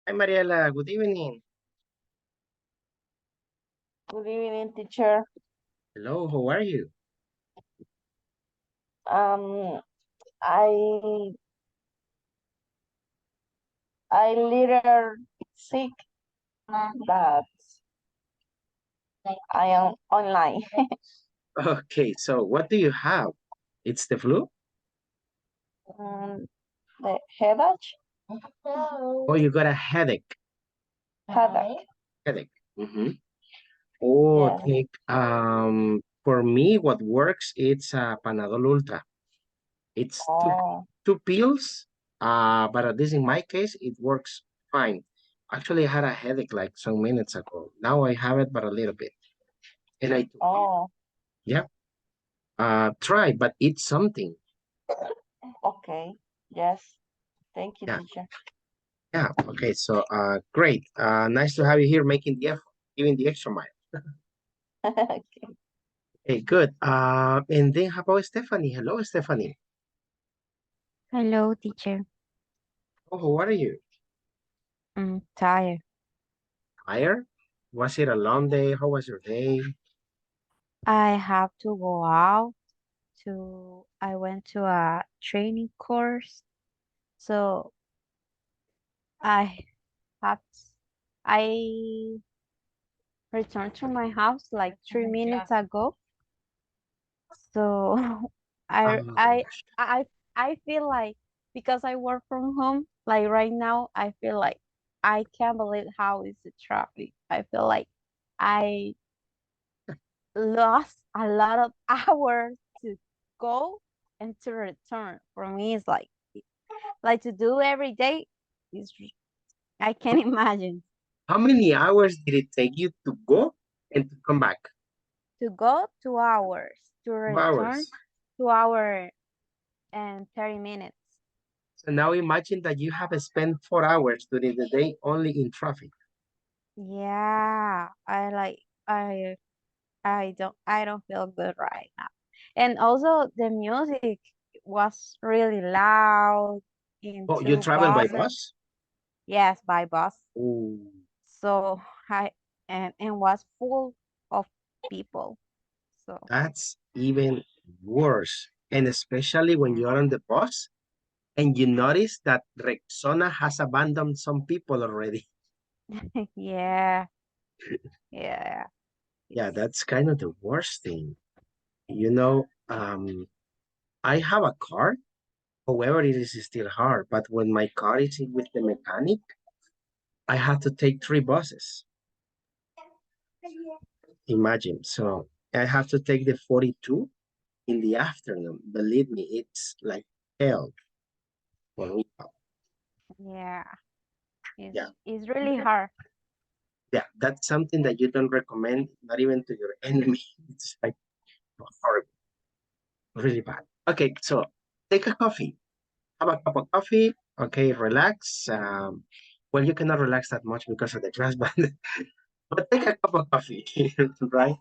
Hi, Mariela. Good evening. Good evening, teacher. Hello, how are you? Um, I little sick, but I am online. Okay, so what do you have? It's the flu? um, the headache, Oh, you got a headache. headache. Headache. Oh, Yes. take for me what works it's Panadol Ultra. It's Oh, two pills. But at least in my case it works fine. Actually, I had a headache like some minutes ago. Now I have it, but a little bit. And I took it. oh, Yeah. Try, but eat something. okay. Yes. Thank you, Yeah. teacher. Yeah. Okay. So great. Nice to have you here making the effort, giving the extra mile. Okay. Hey, good. And then how about Stephanie? Hello, Stephanie. Hello, teacher. Oh, how are you? I'm tired. Tired? Was it a long day? How was your day? I have to go out I went to a training course. So I have, I returned to my house like 3 minutes ago. So I, I, Um, I, I feel like because I work from home, like right now, I feel like I can't believe how is the traffic. I feel like I lost a lot of hours to go and to return. For me, it's like to do every day is I can't imagine. how many hours did it take you to go and to come back? To go 2 hours, to 2 hours. return 2 hour and 30 minutes. So now imagine that you have spent 4 hours during the day only in traffic. Yeah, I don't feel good right now. And also the music was really loud Oh, you into travel by buses. bus? Yes, by bus. Oh, So I and was full of people. So that's even worse. And especially when yeah, you're on the bus and you notice that Rexona has abandoned some people already. yeah, yeah. Yeah, It's that's kind of the worst thing. You know, I have a car. However, it is still hard. But when my car is with the mechanic, I have to take 3 buses. Imagine. So I have to take the 42 in the afternoon. Believe me, it's like hell for me. yeah. It's Yeah. it's really hard. Yeah. That's something that you don't recommend, not even to your enemy. It's like horrible, really bad. Okay. So take a coffee. Have a cup of coffee. Okay. Relax. Well, you cannot relax that much because of the class, but take a cup of coffee, right?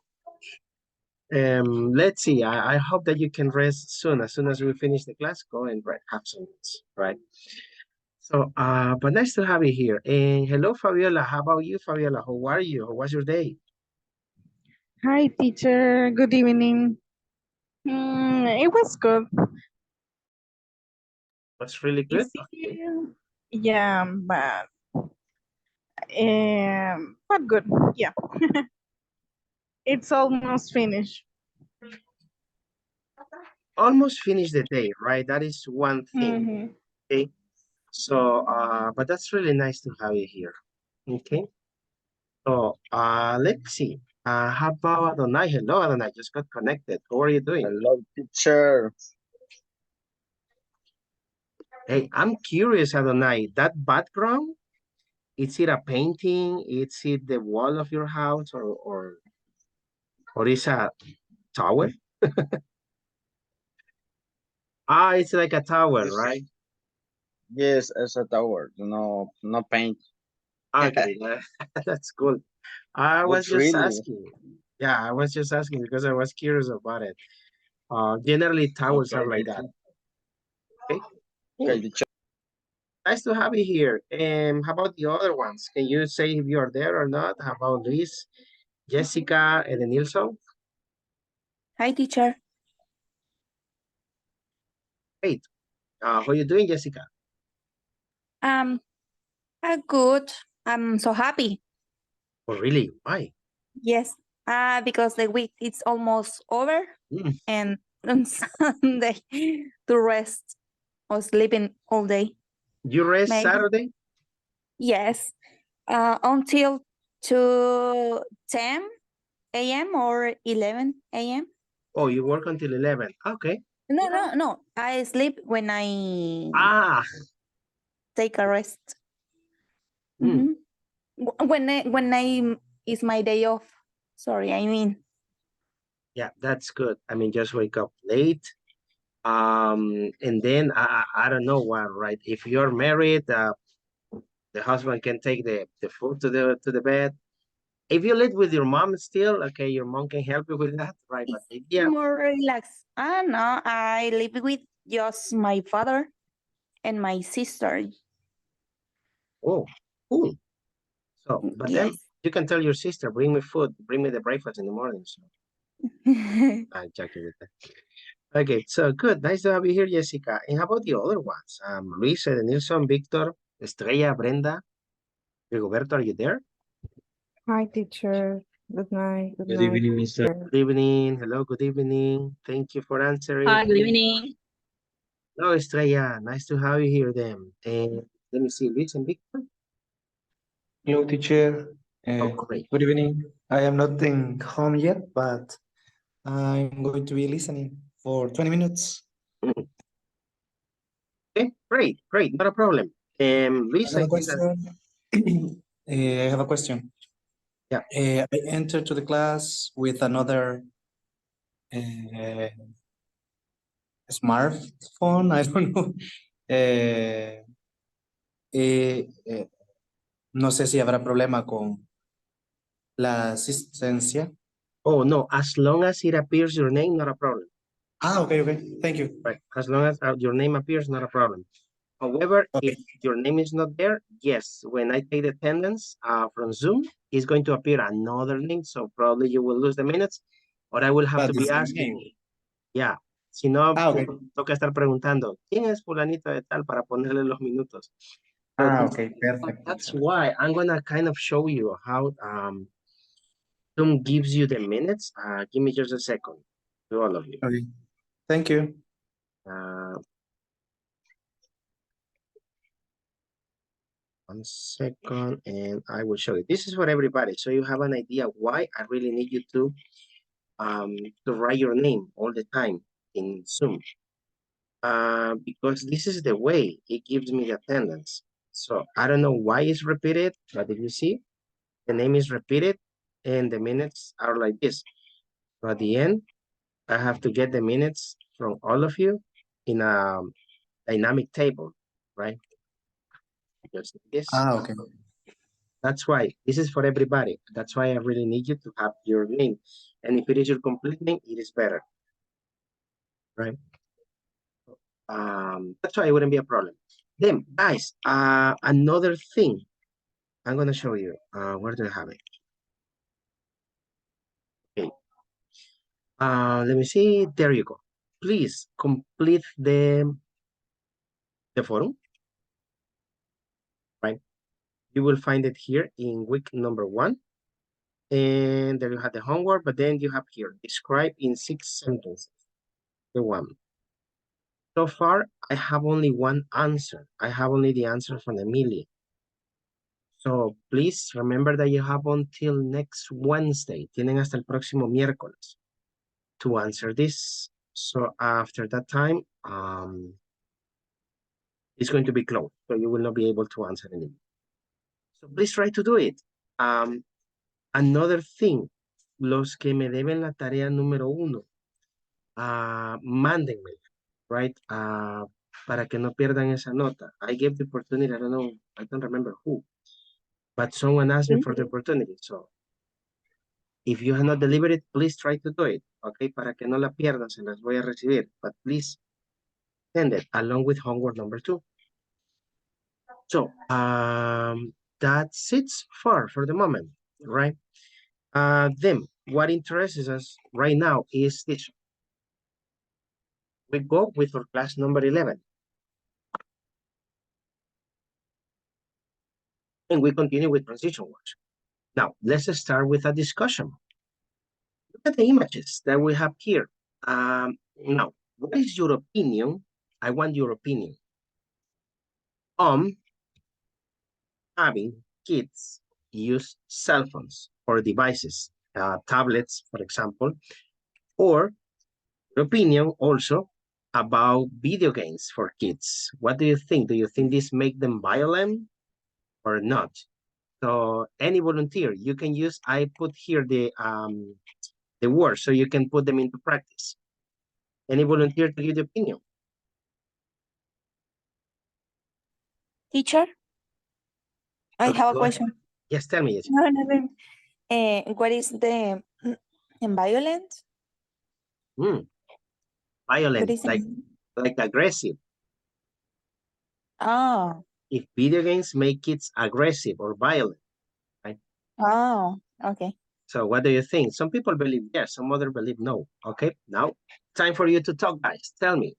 Let's see. I hope that you can rest soon. As soon as we finish the class, go and have some rest, right? So, but nice to have you here. And hello, Fabiola. How about you, Fabiola? How are you? How was your day? Hi, teacher. Good evening. It was good. Was really good. Busy. Okay. Yeah, but good. Yeah, it's almost finished. Almost finished the day, right? That is one thing. Mm-hmm. Okay. So, but that's really nice to have you here. Okay. So, let's see. How about Adonai? Hello, Adonai. Just got connected. How are you doing? Hello, teacher. Hey, I'm curious, Adonai. That background, is it a painting? Is it the wall of your house, or is a tower? Ah, it's like a tower, Yes, right? yes, as a tower. No paint. Okay, that's cool. I But was just really, asking. Yeah, I was just asking because I was curious about it. Generally towers okay, are like that. teacher. Okay, Okay, cool. teacher. Nice to have you here. How about the other ones? Can you say if you're there or not? How about Luis, Jessica, and Nilsson? Hi, teacher. Great. How you doing, Jessica? Um, I'm good. I'm so happy. Oh, really? Why? Yes. Because the week is almost over Mm. and on Sunday to rest or sleeping all day. You rest Maybe. Saturday? Yes. Until to 10 a.m. or 11 a.m. Oh, you work until 11. Okay. No. I sleep when I Ah, take a rest. mm, Mhm. When I is my day off. Sorry, I mean. yeah, that's good. I mean, just wake up late. And then I don't know what, right? If you're married, the husband can take the food to the bed. If you live with your mom still, okay, your mom can help you with that, right? But It's yeah, more relaxed. No, I live with just my father and my sister. oh, cool. So, but then Yes. you can tell your sister, bring me food, bring me the breakfast in the morning. So I'm joking with that. Okay, so good. Nice to have you here, Jessica. And how about the other ones? Luis, Nilsson, Victor, Estrella, Brenda, Rigoberto, are you there? Hi, teacher. Good night. Good Good night. evening, Mr. teacher. Good evening. Hello, good evening. Thank you for answering. Hi, good evening. Hello, Estrella. Nice to have you here then. And let me see, Luis and Victor. Hello, teacher. Oh, great. Good evening. I am not in home yet, but I'm going to be listening for 20 minutes. Mm. Okay, great. Not a problem. Luis, I I have a think that, question. I have a question. yeah. I entered to the class with another uh, smartphone. I don't know. No sé si habrá problema con la asistencia. Oh, no, as long as it appears your name, not a problem. Okay. Thank you. Right, as long as your name appears, not a problem. However, Okay. if your name is not there, yes, when I take the attendance from Zoom, it's going to appear another name, so probably you will lose the minutes, or I will have But to the be same asking. name. Yeah, si no, Okay. toca estar preguntando, ¿quién es fulanito de tal para ponerle los minutos? So Okay. Perfect. that's why I'm gonna kind of show you how Zoom gives you the minutes. Give me just a second to all of you. Okay. Thank you. Uh, 1 second, and I will show you. This is for everybody, so you have an idea why I really need you to write your name all the time in Zoom. Because this is the way it gives me the attendance. So I don't know why it's repeated, but if you see, the name is repeated and the minutes are like this. So at the end, I have to get the minutes from all of you in a dynamic table, right? Just like this. Okay. That's why this is for everybody. That's why I really need you to have your name. And if it is your complete name, it is better, right? That's why it wouldn't be a problem. Then, guys, another thing I'm gonna show you. Where do I have it? Okay. Let me see. There you go. Please complete the forum, right? You will find it here in week number 1. And there you have the homework, but then you have here, describe in 6 sentences. The one. So far, I have only one answer. I have only the answer from Emilia. So please remember that you have until next Wednesday. Tienen hasta el próximo miércoles to answer this. So after that time, it's going to be closed. So you will not be able to answer anymore. So please try to do it. Another thing, los que me deben la tarea número 1, mándenme, right? Para que no pierdan esa nota. I gave the opportunity, I don't know, I don't remember who, but someone asked me for the opportunity. So if you have not delivered it, please try to do it, okay? Para que no la pierdan, se las voy a recibir, but please send it along with homework number 2. So that's it for the moment, right? Then what interests us right now is this. We go with our class number 11. And we continue with transition words. Now, let's start with a discussion. Look at the images that we have here. Now, what is your opinion? I want your opinion on having kids use cell phones or devices, tablets, for example, or your opinion also about video games for kids. What do you think? Do you think this make them violent or not? So any volunteer, you can use, I put here the words so you can put them into practice. Any volunteer to give the opinion? Teacher, I Okay, have a go ahead. question. Yes, tell me. No, no, no. What is the violence? What Violent, is it? like aggressive. Oh, If video games make kids aggressive or violent, right? oh, okay. So what do you think? Some people believe yes, some others believe no. Okay, now time for you to talk, guys. Tell me.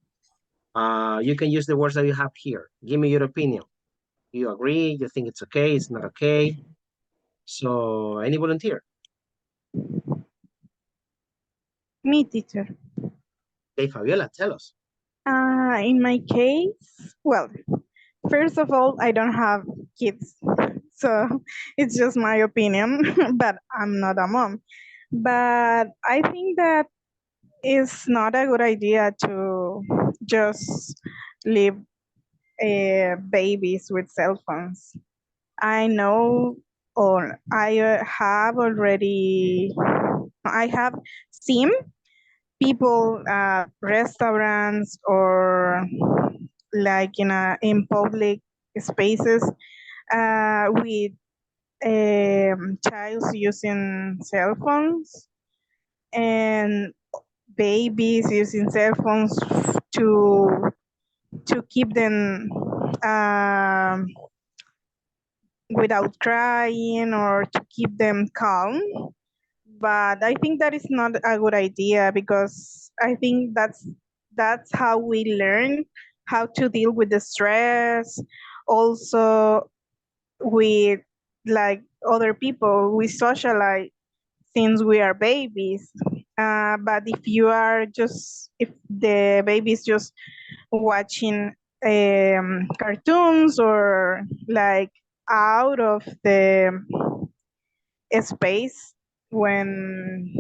You can use the words that you have here. Give me your opinion. You agree? You think it's okay? It's not okay? So any volunteer? Me, teacher. Okay, Fabiola, tell us. In my case, well, first of all, I don't have kids, so it's just my opinion, but I'm not a mom. But I think that it's not a good idea to just leave babies with cell phones. I know, or I have seen people at restaurants or like in public spaces with childs using cell phones and babies using cell phones to keep them um, without crying or to keep them calm. But I think that is not a good idea because I think that's how we learn how to deal with the stress. Also, with like other people, we socialize since we are babies. But if the baby is just watching cartoons or like out of the space when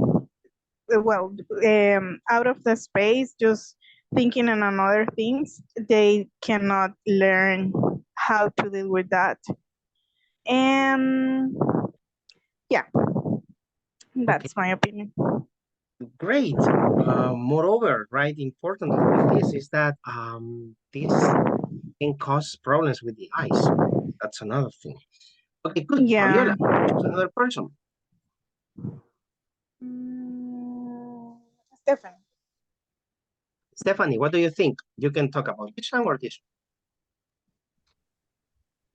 out of the space just thinking on another things, they cannot learn how to deal with that. And yeah, Okay, that's my opinion. great. Moreover, right, importantly with this is that this can cause problems with the eyes. That's another thing. Okay, good. Yeah. Fabiola, choose another person. Stefan. Stephanie, what do you think? You can talk about this one or this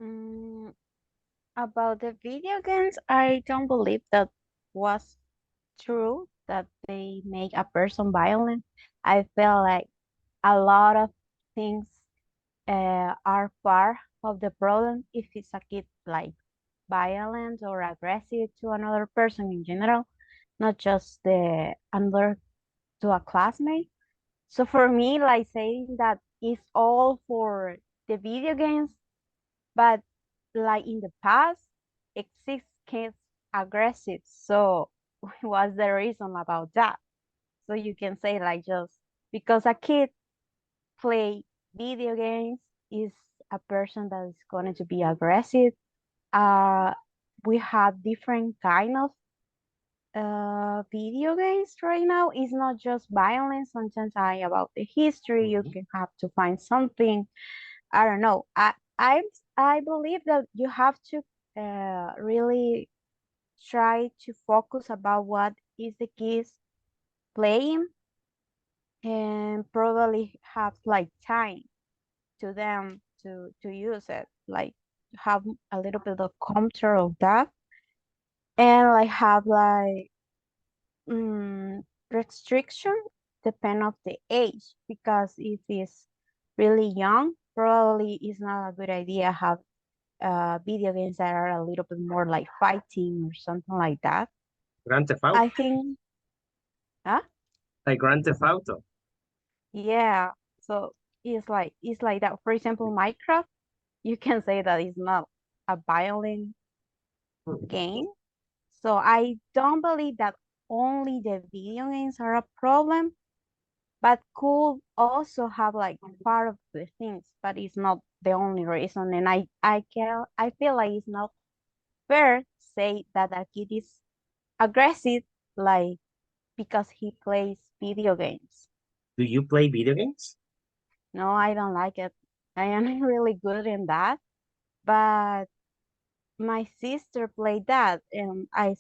Mm, about the video games, I don't believe that was true that they make a person violent. I feel like a lot of things are part of the problem if it's a kid like violent or aggressive to another person in general, not just the another to a classmate. So for me, like saying that it's all for the video games, but like in the past, exists kids aggressive. So what's the reason about that? So you can say like just because a kid play video games is a person that is going to be aggressive. Uh, we have different kind of video games right now. It's not just violence. Sometimes about the history. You one? can have to find something. I don't know. I believe that you have to really try to focus about what is the kids playing and probably have like time to them to use it. Like have a little bit of control of that, and like have like restriction depend of the age, because if it's really young, probably it's not a good idea have video games that are a little bit more like fighting or something like that. Grand Theft Auto, I think, huh? like Grand Theft Auto. Yeah. So it's like that. For example, Minecraft, you can say that it's not a violent game. So I don't believe that only the video games are a problem, but could also have like part of the things, but it's not the only reason. And I feel like it's not fair to say that a kid is aggressive like because he plays video games. Do you play video games? No, I don't like it. I am not really good in that, but my sister played that, and I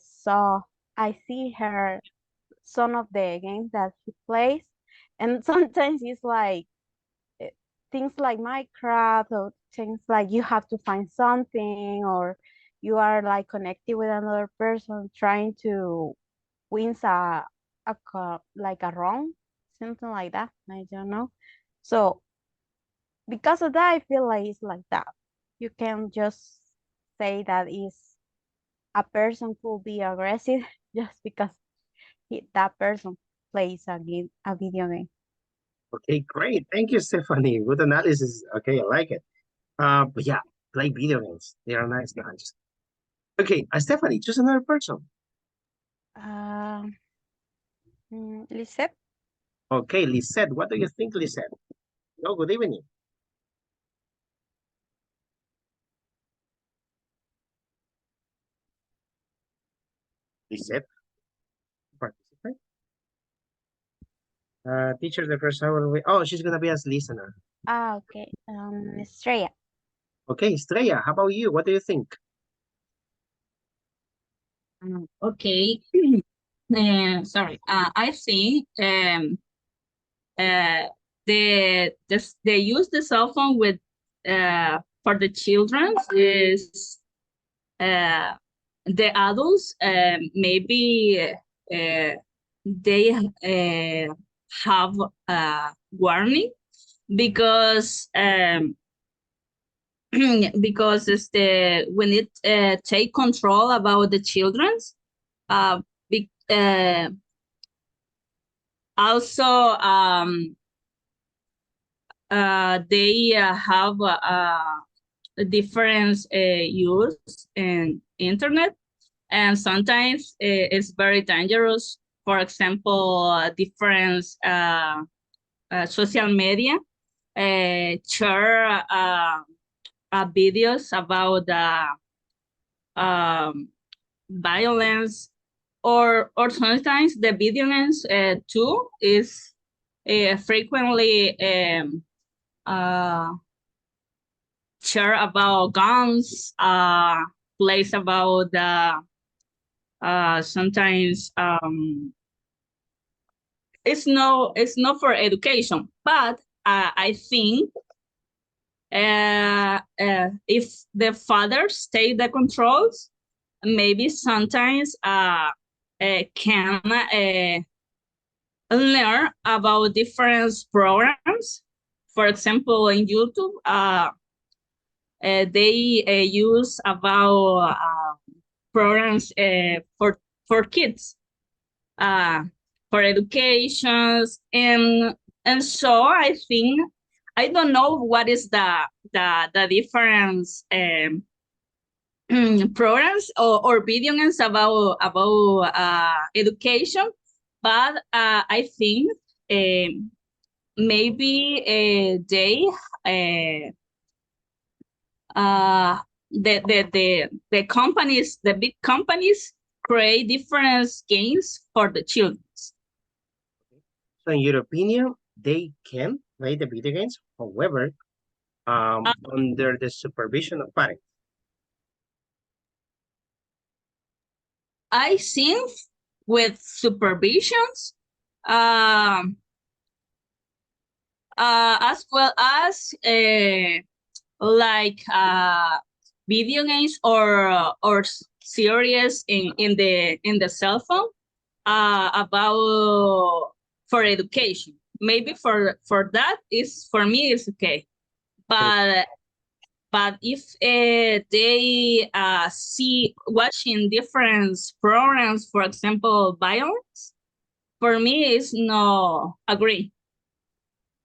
see her some of the games that she plays, and sometimes it's like eh, things like Minecraft or things like you have to find something, or you are like connected with another person trying to win like a wrong, something like that. I don't know. So because of that, I feel like it's like that. You can just say that is a person could be aggressive just because that person plays a video game. Okay, great. Thank you, Stephanie. Good analysis. Okay, I like it. But yeah, play video games. They are nice. No, I'm just... Okay, Stephanie, choose another person. Um, Lisette? Okay, Lisette, what do you think, Lisette? Oh, good evening. Lisette, participate. Teacher, the first hour. Oh, she's gonna be as listener. Okay. Estrella. Okay, Estrella, how about you? What do you think? Okay. Sorry. I think they use the cell phone with for the children is the adults maybe they have a warning because because it's when it take control about the children's be, also they have a different use in internet, and sometimes it's very dangerous. For example, different social media share videos about um, violence, or sometimes the video games too is frequently share about guns, plays about sometimes it's not for education, but I think if the fathers take the controls, maybe sometimes can learn about different programs. For example, in YouTube, they use about programs for kids, for educations, and so I think I don't know what is the difference programs or video games about education, but I think maybe they uh, the companies, the big companies, create different games for the children. So in your opinion, they can play the video games, however, under the supervision of parents. I think with supervisions, as well as like video games or series in the cell phone about for education. Maybe for that is for me it's okay, but if they see watching different programs, for example, violence, for me it's no agree.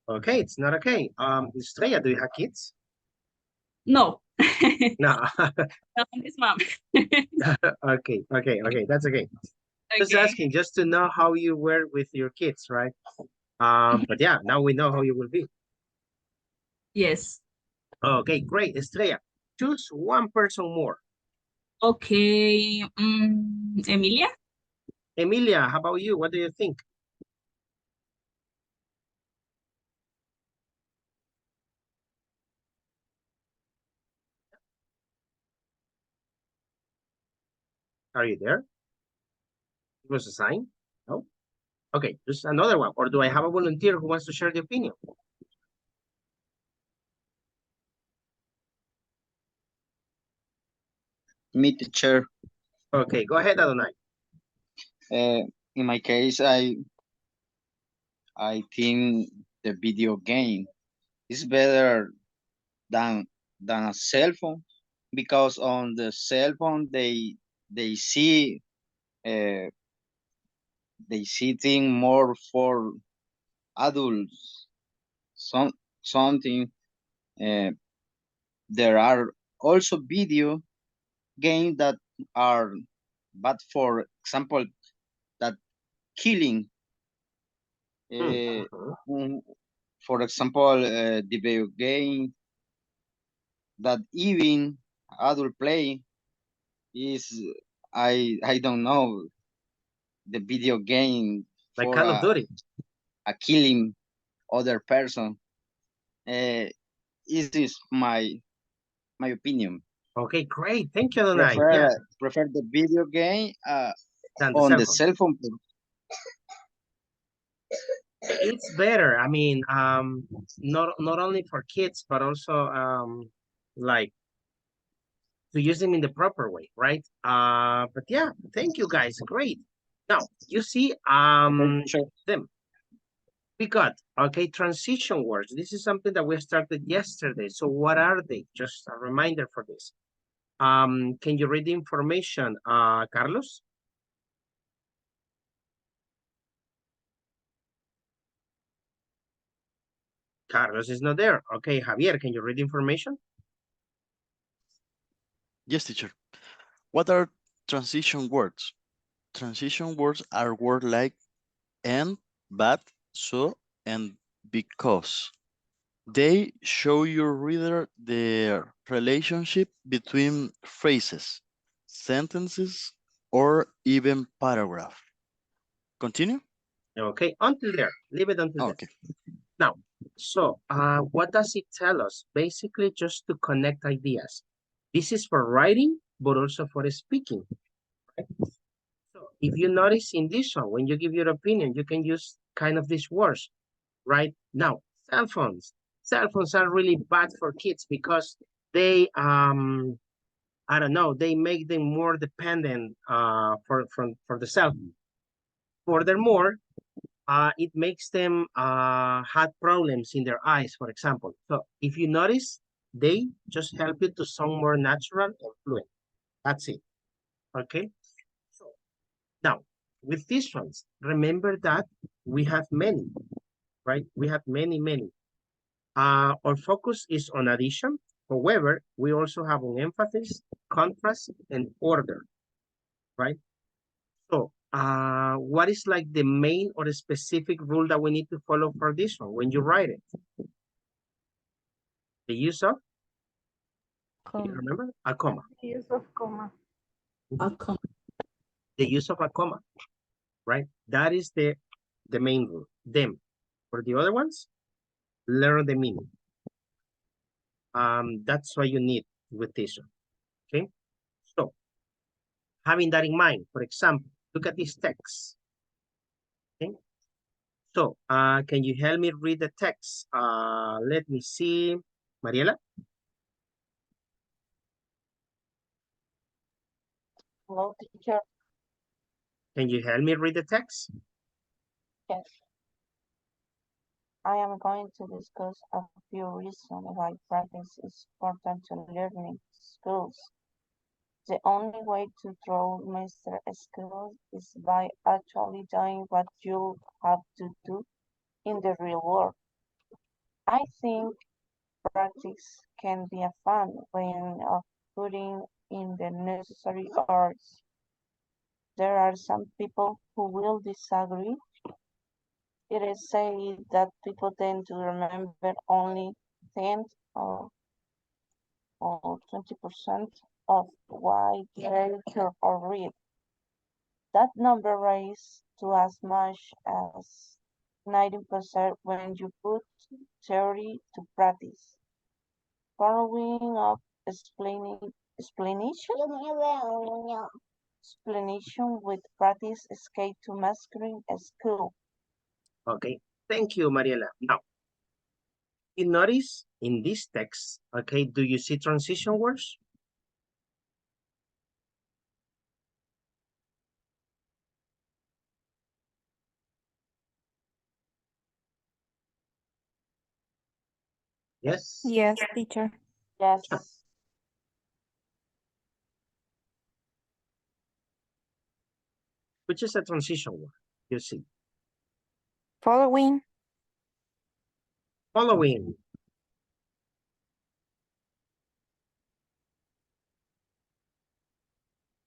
Okay, it's not okay. Estrella, do you have kids? No. No. No, it's mom. Okay, that's okay. Just Okay. asking, just to know how you were with your kids, right? But yeah, now we know how you will be. Yes. Okay, great. Estrella, choose one person more. Okay. Emilia? Emilia, how about you? What do you think? Are you there? It was a sign? No? Okay, just another one. Or do I have a volunteer who wants to share the opinion? Me, teacher. Okay, go ahead, Adonai. In my case, I think the video game is better than a cell phone, because on the cell phone they see uh, they see things more for adults. Something uh, there are also video games that are bad, for example, that killing. Uh, mm, for example, the video game that even adult play is, I don't know, the video game Like for Call of Duty. a killing other person. Is my opinion. Okay, great. Thank you, Adonai. Yeah, Prefer the video game than the on cell the phone. cell phone. It's better. I mean, not only for kids, but also like to use them in the proper way, right? But yeah, thank you guys. Great. Now you see Sure. them. We got okay transition words. This is something that we started yesterday. So what are they? Just a reminder for this. Can you read the information, Carlos? Carlos is not there. Okay, Javier, can you read the information? Yes, teacher. What are transition words? Transition words are words like and, but, so, and because. They show your reader the relationship between phrases, sentences, or even paragraph. Continue? Okay, until there. Leave it until Okay. there. Now, so what does it tell us? Basically, just to connect ideas. This is for writing, but also for speaking. Right? So if you notice in this one, when you give your opinion, you can use kind of these words, right? Now, cell phones. Cell phones are really bad for kids because they, I don't know, they make them more dependent for the cell phone. Furthermore, it makes them have problems in their eyes, for example. So if you notice, they just help you to sound more natural and fluent. That's it. Okay. So now with these ones, remember that we have many, right? We have many. Our focus is on addition. However, we also have an emphasis, contrast, and order, right? So, what is like the main or the specific rule that we need to follow for this one when you write it? The use of, you remember? A comma. Use of comma. A comma. The use of a comma, right? That is the main rule. Them. For the other ones, learn the meaning. That's what you need with this one, okay? So, having that in mind, for example, look at this text, okay? So, can you help me read the text? Let me see. Mariela? Hello, teacher. Can you help me read the text? Yes. I am going to discuss a few reasons why practice is important to learning skills. The only way to truly master a skill is by actually doing what you have to do in the real world. I think practice can be a fun way of putting in the necessary hours. There are some people who will disagree. It is said that people tend to remember only 10 or 20% of what they hear or read. That number rises to as much as 90% when you put theory to practice. Following up explanation with practice is key to mastering a skill. Okay, thank you, Mariela. Now, you notice in this text, okay, do you see transition words? Yes. Yes, teacher. Yes. Which is a transition word, you see. Following. Following.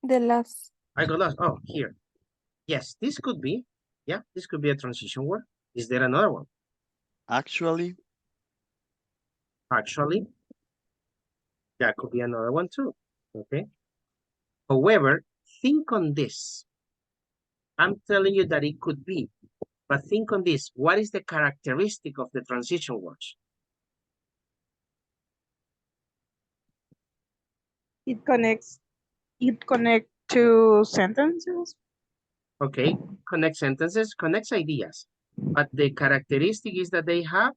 The last. I got lost. Oh, here. Yes, this could be. Yeah, this could be a transition word. Is there another one? Actually, Actually, that could be another one too. Okay. However, think on this. I'm telling you that it could be, but think on this. What is the characteristic of the transition words? It connects to sentences. Okay, connect sentences, connects ideas. But the characteristic is that they have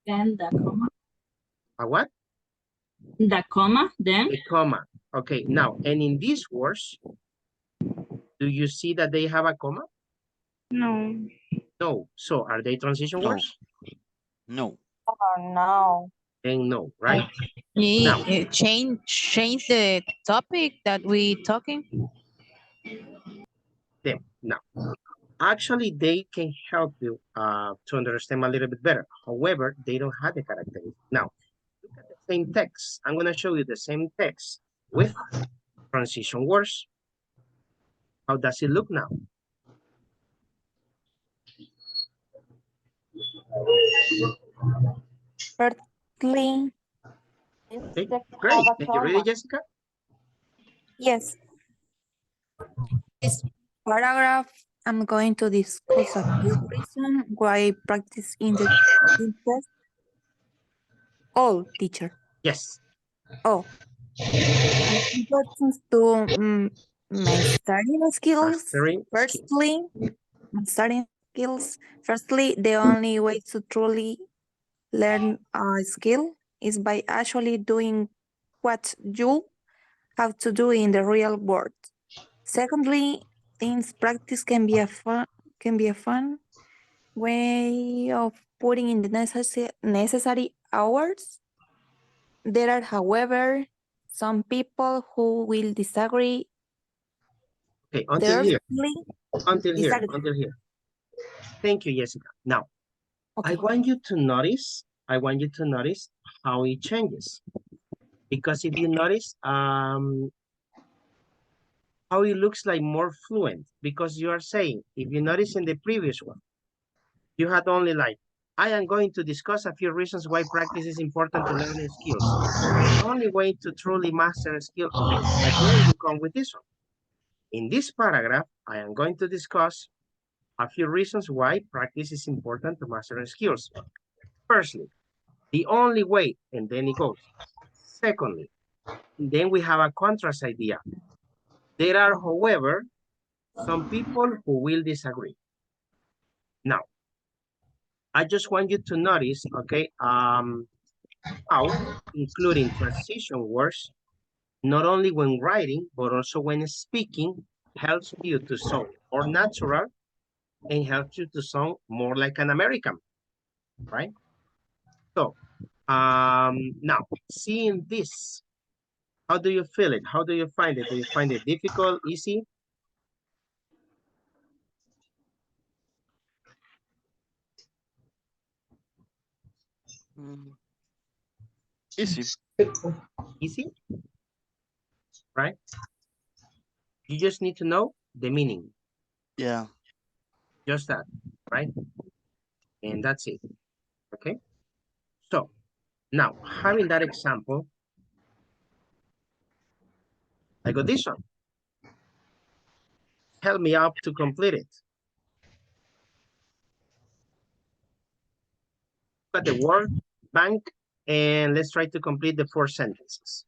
Then the comma. a what? The comma, then. A comma. Okay, now, and in these words, do you see that they have a comma? No. No. So are they transition no. words? No. Oh, no. Then no, right? Now, Change the topic that we talking. them. Now, actually, they can help you to understand a little bit better. However, they don't have the characteristic. Now, look at the same text. I'm going to show you the same text with transition words. How does it look now? Firstly. Okay, Instead great. of a Can you read it, comma. Jessica? Yes. This paragraph, I'm going to discuss a few reasons why practice in the interest. All, teacher. Yes. Oh, it's important to mastering skills. Mastering skills. Firstly, mastering skills. Firstly, the only way to truly learn a skill is by actually doing what you have to do in the real world. Secondly, since practice can be a fun way of putting in the necessary hours. There are, however, some people who will disagree. Okay, until here. Thirdly, Until here. disagree. Until here. Thank you, Jessica. Now, Okay. I want you to notice how it changes. Because if you notice, how it looks like more fluent, because you are saying, if you notice in the previous one, you had only like, I am going to discuss a few reasons why practice is important to learn skills. The only way to truly master a skill, okay, again, you come with this one. In this paragraph, I am going to discuss a few reasons why practice is important to master skills. Firstly, the only way, and then it goes. Secondly, then we have a contrast idea. There are, however, some people who will disagree. Now, I just want you to notice, okay, how including transition words not only when writing, but also when speaking, helps you to sound more natural and helps you to sound more like an American, right? So, now, seeing this, how do you feel it? How do you find it? Do you find it difficult, easy? Mm, easy. Easy, right? You just need to know the meaning, Yeah. just that, right? And that's it, okay? So, now, having that example, I got this one. Help me out to complete it. Got the word bank, and let's try to complete the 4 sentences.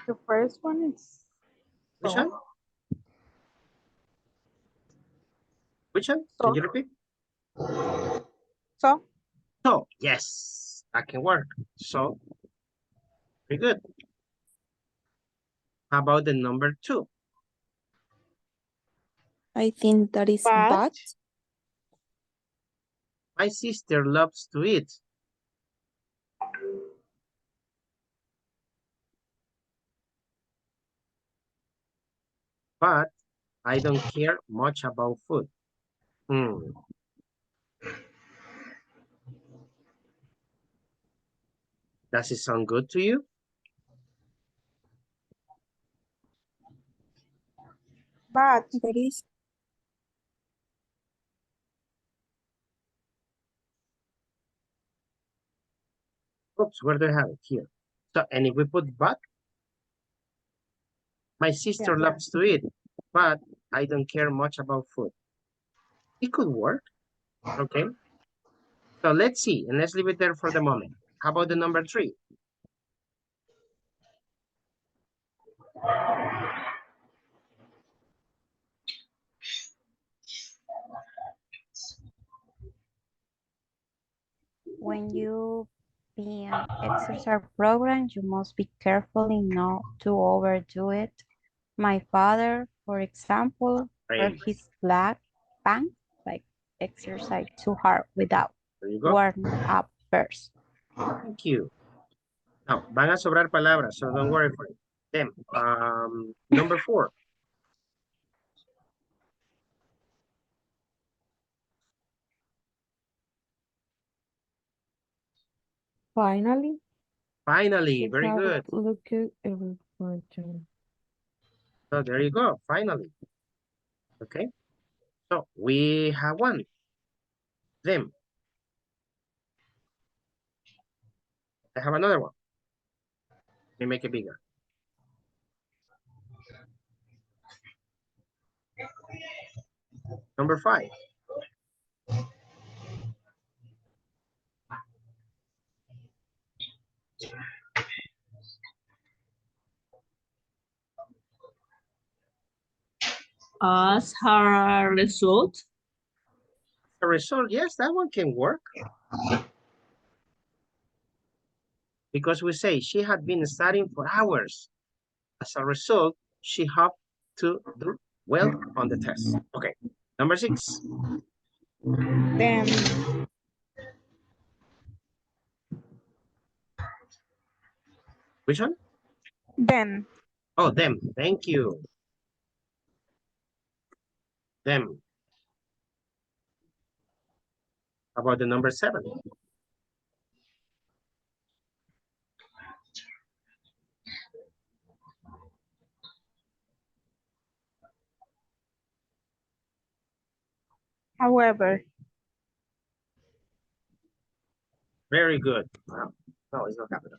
The first one is Which one? Which one? Can you repeat? so. So, yes, that can work. So, very good. How about the number 2? I think that is But bad. My sister loves to eat. But I don't care much about food. Does it sound good to you? but That is Oops, where do I have it? Here. So, and if we put but, my sister loves to eat, but I don't care much about food. It could work, okay? So let's see, and let's leave it there for the moment. How about the number 3? When you be an exercise program, you must be carefully not to overdo it. My father, for example, hurt his back, like exercise too hard without There you go. warming up first. Thank you. Now, van a sobrar palabras, so don't worry for it. Then, number 4. Finally, Finally, we very have good. looked at every question. So there you go, finally. Okay, so we have one. Them. I have another one. Let me make it bigger. Number 5. As her result. The result, yes, that one can work. Because we say she had been studying for hours. As a result, she had to do well on the test. Okay, number 6. then Which one? then Oh, them. Thank you. Them. How about the number 7? however. Very good. No, it's not capital.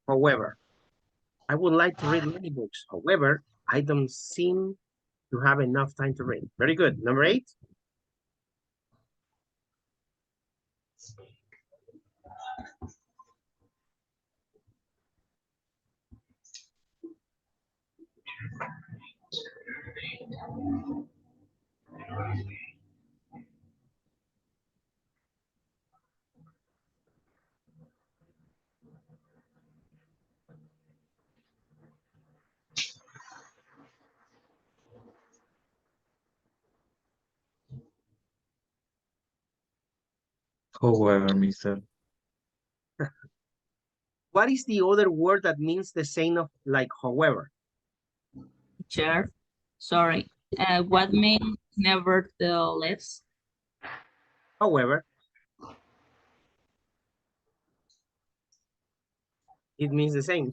However, I would like to read many books. However, I don't seem to have enough time to read. Very good. Number 8. However, Mister. What is the other word that means the same of like however? Teacher, sorry. What means nevertheless? However, it means the same.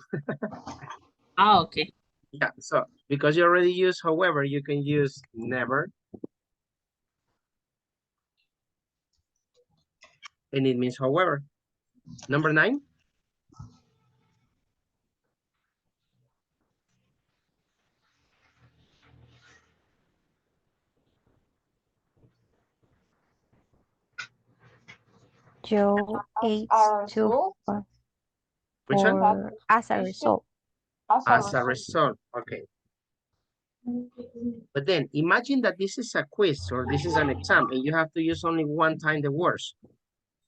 Ah, okay. Yeah, so because you already use however, you can use never. And it means however. Number 9. Joe ate A too result, fast Which one? for as a result. As a result. Okay. But then imagine that this is a quiz or this is an exam and you have to use only one time the words.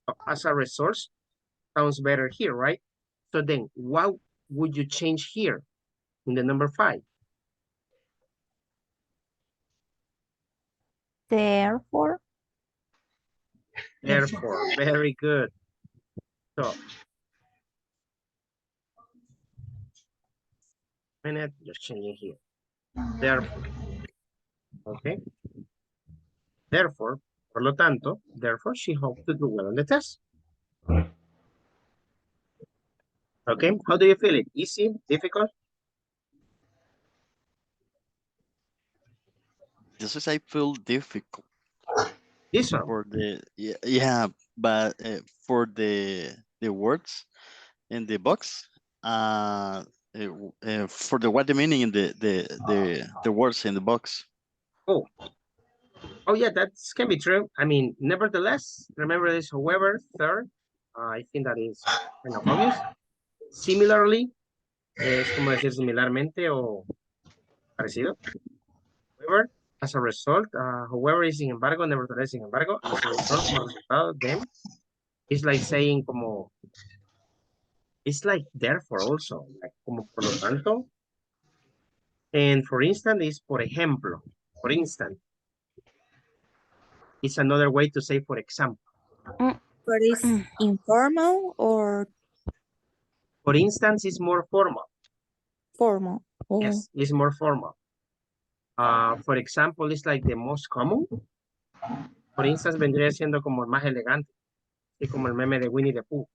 So as a result sounds better here, right? So then what would you change here in the number 5? Therefore, Therefore, very good. So, minute, just changing here. Therefore, okay. Therefore, por lo tanto, therefore, she hoped to do well on the test. Okay, how do you feel it? Easy, difficult? This is I feel difficult This one? for the yeah, but for the words in the box, for the what the meaning in the words in the box. Oh, oh yeah, that can be true. I mean, nevertheless, remember this, however, third, I think that is kind of obvious. Similarly, es como decir similarmente o parecido. However, as a result, however is sin embargo, nevertheless, sin embargo, as a result, como resultado, then, it's like saying como, it's like therefore also, like como por lo tanto. And for instance, is por ejemplo, for instance. It's another way to say for example. But it's informal or For instance, it's more formal. formal? Oh. Yes, it's more formal. For example, it's like the most common. For instance, vendría siendo como el más elegante. Y como el meme de Winnie the Pooh,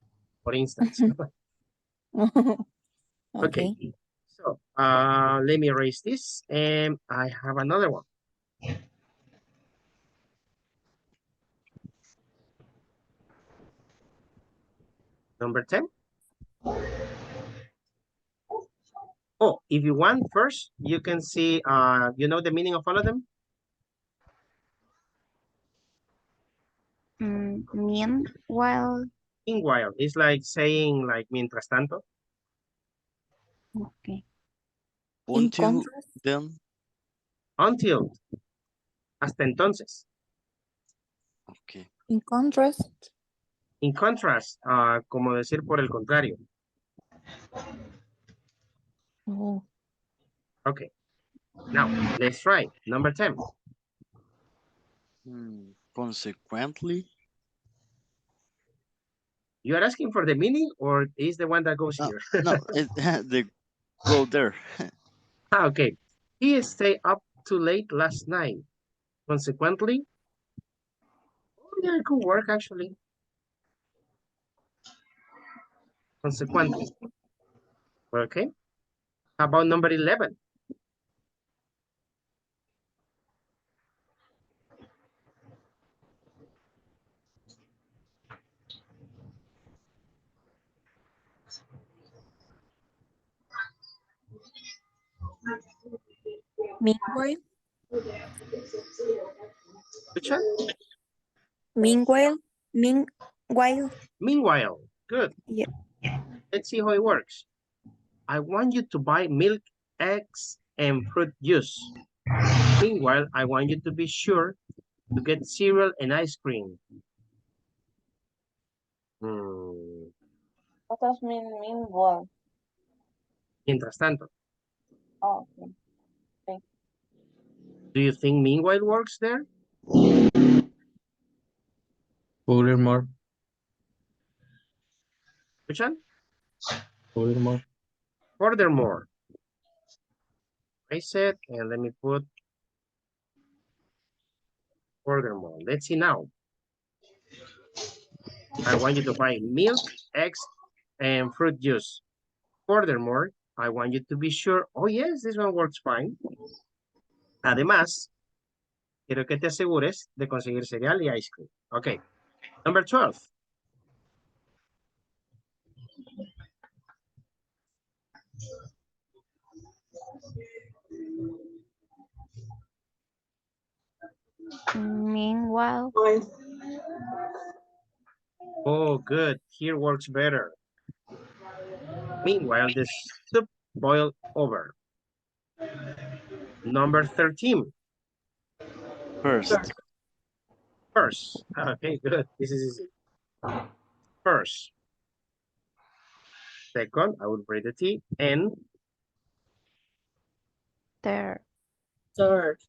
for instance. Okay. Okay. So, let me erase this. And I have another one. Number 10. Oh, if you want first, you can see, you know the meaning of all of them? meanwhile, Meanwhile, it's like saying like mientras tanto. okay. In Until contrast, then, Until. Hasta entonces. okay. in contrast, In contrast, como decir por el contrario. oh, Okay. Now, let's try. Number 10. Consequently, You are asking for the meaning or is the one that goes here? no, they go there. Okay. He stayed up too late last night. Consequently, oh yeah, it could work actually. Consequently. Okay. How about number 11? meanwhile, Which one? meanwhile, mean, While, Meanwhile, good. yeah. Let's see how it works. I want you to buy milk, eggs, and fruit juice. Meanwhile, I want you to be sure to get cereal and ice cream. What does mean well? Mientras tanto, Oh, okay. do you think meanwhile works there? Furthermore. Which one? Furthermore. Furthermore. I said, and let me put furthermore. Let's see now. I want you to buy milk, eggs, and fruit juice. Furthermore, I want you to be sure, oh yes, this one works fine. Además, quiero que te asegures de conseguir cereal y ice cream. Okay, number 12. Meanwhile, Oh, good, here works better. Meanwhile, the soup boiled over. Number 13. First. First. Okay, good. This is easy. First. Second, I will break the T. And third. third.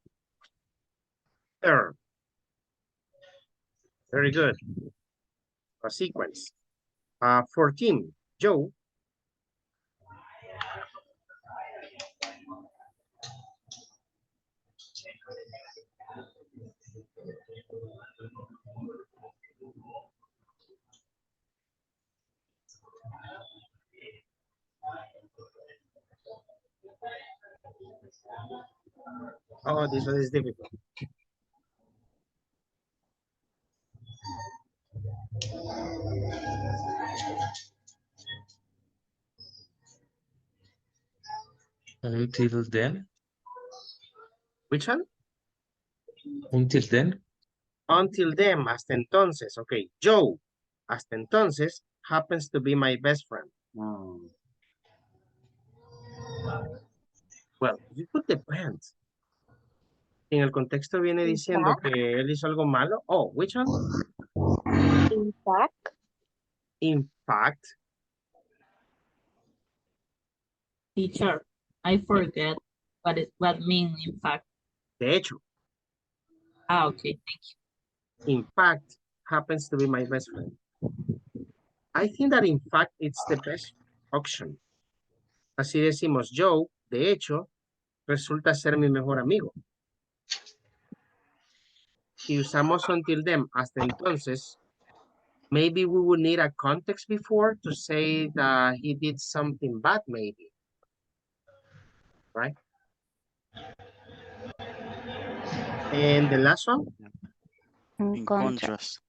Third. Very good. A sequence. 14. Joe. Oh, this one is difficult. Until then. Which one? Until then. Until then, hasta entonces. Okay, Joe, hasta entonces, happens to be my best friend. Well, you put depends. En el contexto viene diciendo que él hizo algo malo. Oh, which one? In fact. In fact. Teacher, I forget what mean in fact. De hecho. Ah, okay, thank you. In fact, happens to be my best friend. I think that in fact it's the best option. Así decimos, Joe, de hecho, resulta ser mi mejor amigo. Si usamos until then, hasta entonces, maybe we would need a context before to say that he did something bad, maybe. Right? And the last one? In contrast.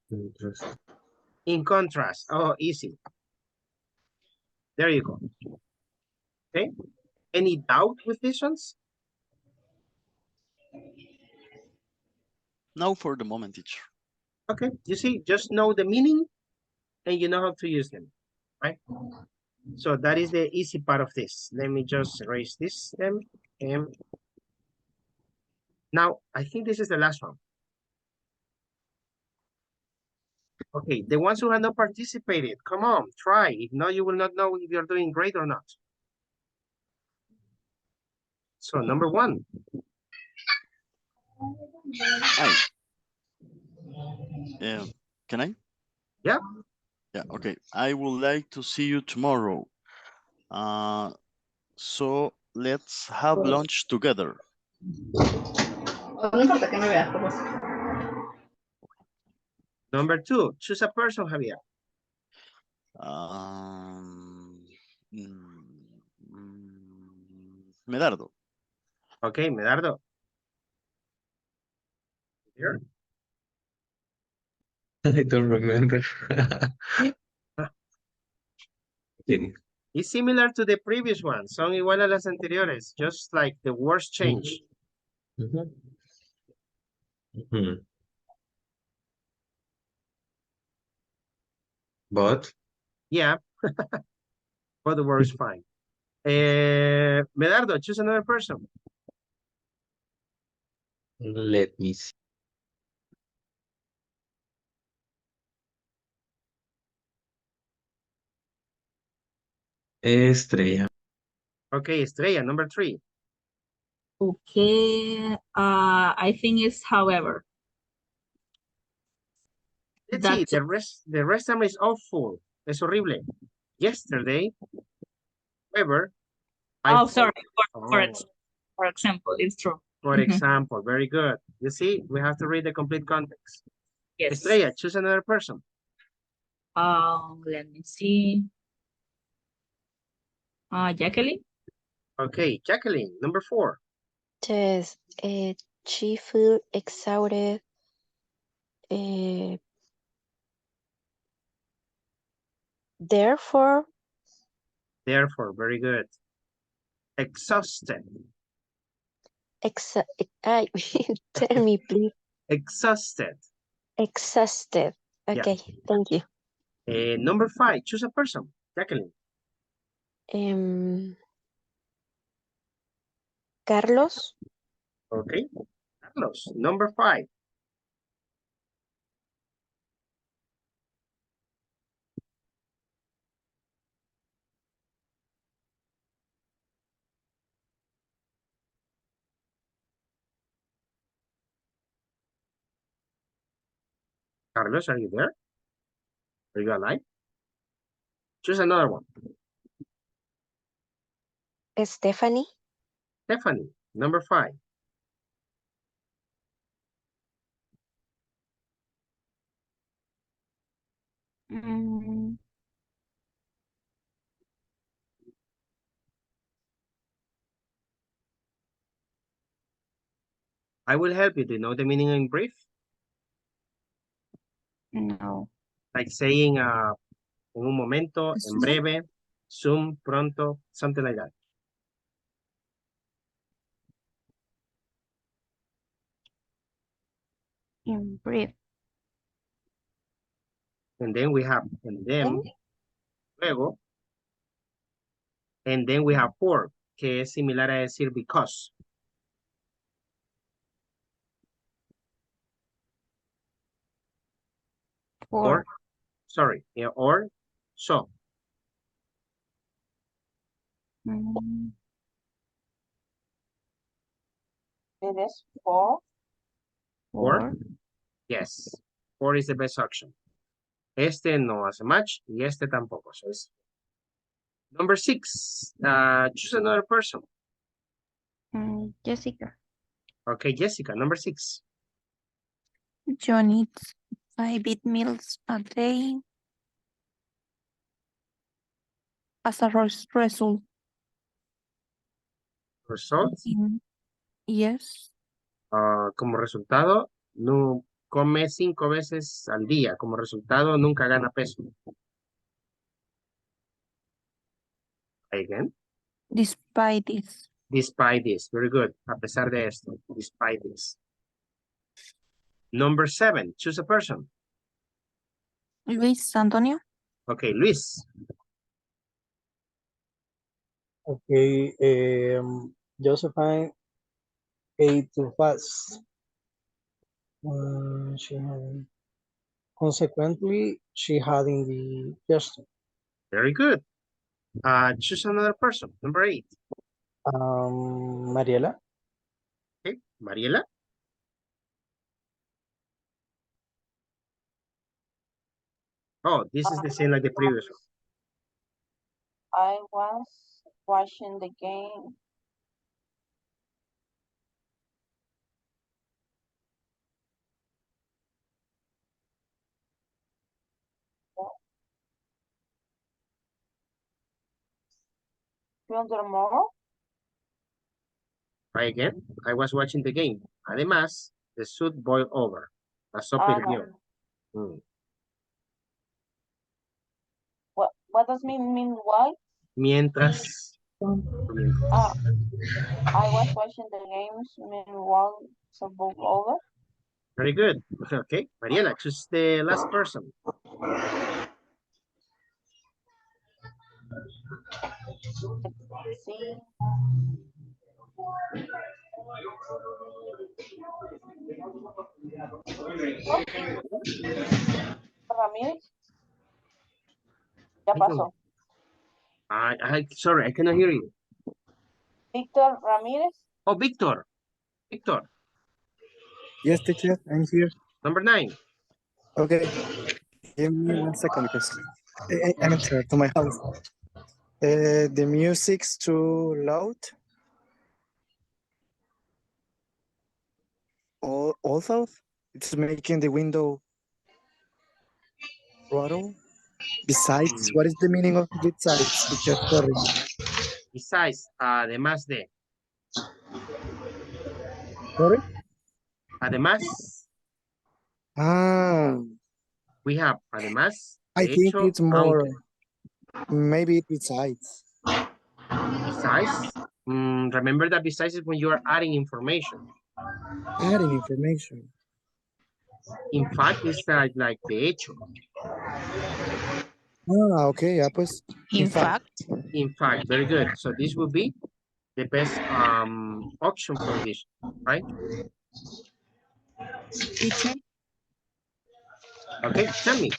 In contrast. Oh, easy. There you go. Okay. Any doubt with these ones? No, for the moment, teacher. Okay. You see, just know the meaning and you know how to use them. Right? So that is the easy part of this. Let me just erase this. And now, I think this is the last one. Okay, the ones who have not participated, come on, try. If not, you will not know if you're doing great or not. So number 1. Hi. Can I? Yeah. Yeah, okay. I would like to see you tomorrow. So let's have lunch together. Number 2, choose a person, Javier. Medardo. Okay, Medardo. Here. I don't remember. It's similar to the previous one. Son igual a las anteriores, just like the words change. But Yeah, both works fine. Medardo, choose another person. let me see. Estrella. Okay, Estrella, number 3. Okay. I think it's however. Let's see, That's the rest time is awful. Es horrible. Yesterday, however, I oh, thought, sorry. oh, For example, it's true. for example, very good. You see, we have to read the complete context. Yes. Estrella, choose another person. Let me see. Jacqueline. Okay, Jacqueline, number 4. Yes, she feel exhausted. Uh, therefore, Therefore, very good. Exhausted. I, tell me please. Exhausted. Exhausted. Yeah. Okay, thank you. Number 5, choose a person. Jacqueline. Carlos. Okay. Carlos, number 5. Carlos, are you there? Are you alive? Choose another one. Stephanie. Stephanie, number 5. Mm, I will help you. Do you know the meaning in brief? no. Like saying en un momento, en breve, soon, pronto, something like that. In brief. And then we have, and then, luego, and then we have for, que es similar a decir because. Or, sorry, yeah, or so. Mm, It is for. Or, yes, for is the best option. Este no hace match y este tampoco. So it's number 6. Choose another person. Jessica. Okay, Jessica, number 6. John eats 5 big meals a day. As a result. Result. Yes. Como resultado, no come 5 veces al día. Como resultado, nunca gana peso. Again. Despite this. Despite this. Very good. A pesar de esto. Despite this. Number 7. Choose a person. Luis Antonio. Okay, Luis. Okay, Josephine ate too fast. Consequently, she had indigestion. Very good. Choose another person. Number 8. Mariela. Okay, Mariela. Oh, this is the same like the previous one. I was watching the game. Furthermore, Try again. I was watching the game. Además, the soup boiled over. La sopa hirvió. what does mean why? Mientras. I was watching the games meanwhile so book over. Very good. Okay, Mariela, choose the last person. Let's see. Ramírez, ya I don't, pasó. sorry, I cannot hear you. Víctor Ramírez, Oh, Victor. Victor, Yes, teacher, I'm here. number 9. Okay, give me 1 second because I entered to my house. The music's too loud. Also, it's making the window rattle. Besides, what is the meaning of besides, teacher? Sorry. Besides, además de. Sorry? Además, Ah, we have además, I de think hecho, it's more, aunque. maybe besides. Besides, remember that besides is when you are adding information. Adding information. In fact, it's like de hecho. Ah, okay, ya pues. In fact, In fact, very good. So this will be the best option for this, right? Teacher, Okay, tell me.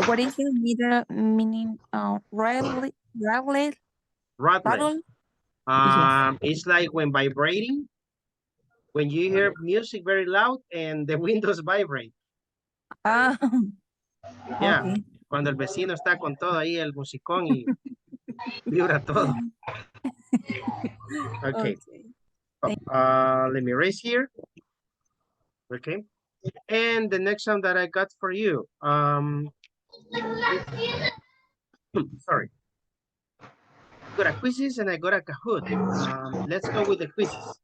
what is the middle meaning of rattle? Rattle? Rattling. Yes. It's like when vibrating, when you hear music very loud and the windows vibrate. Ah, Yeah, okay. cuando el vecino está con todo ahí, el musicón y vibra todo. Okay. Let me erase here. Okay. And the next one that I got for you, sorry. Got a quizzes and I got a Kahoot. Let's go with the quizzes.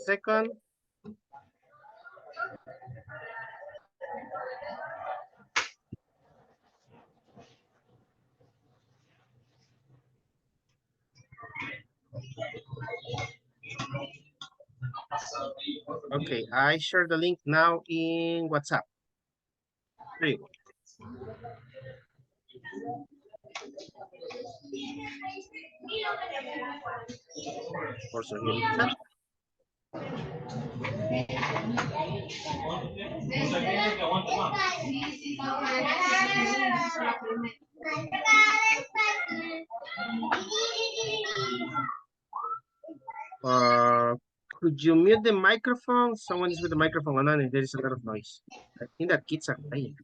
Second. Okay, I share the link now in WhatsApp. Here you go. Also here in the chat. Could you mute the microphone? Someone is with the microphone on and there is a lot of noise. I think that kids are playing.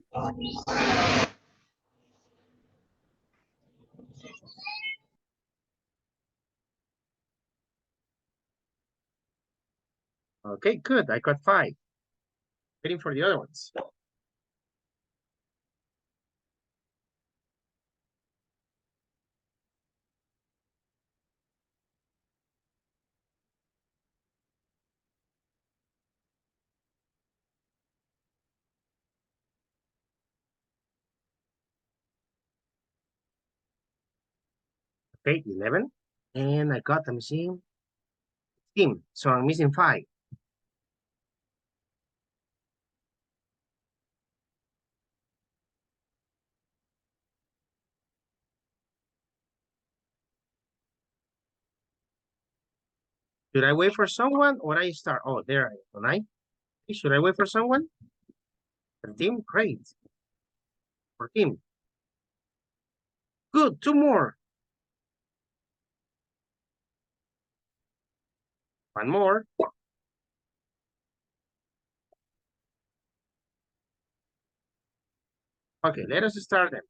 Okay, good. I got 5. Waiting for the other ones. Okay, 11. And I got, let me see, 16. So I'm missing 5. Should I wait for someone or I start? Oh, there I am, don't I? Should I wait for someone? 13, great. 14. Good, 2 more. 1 more. Okay, let us start then.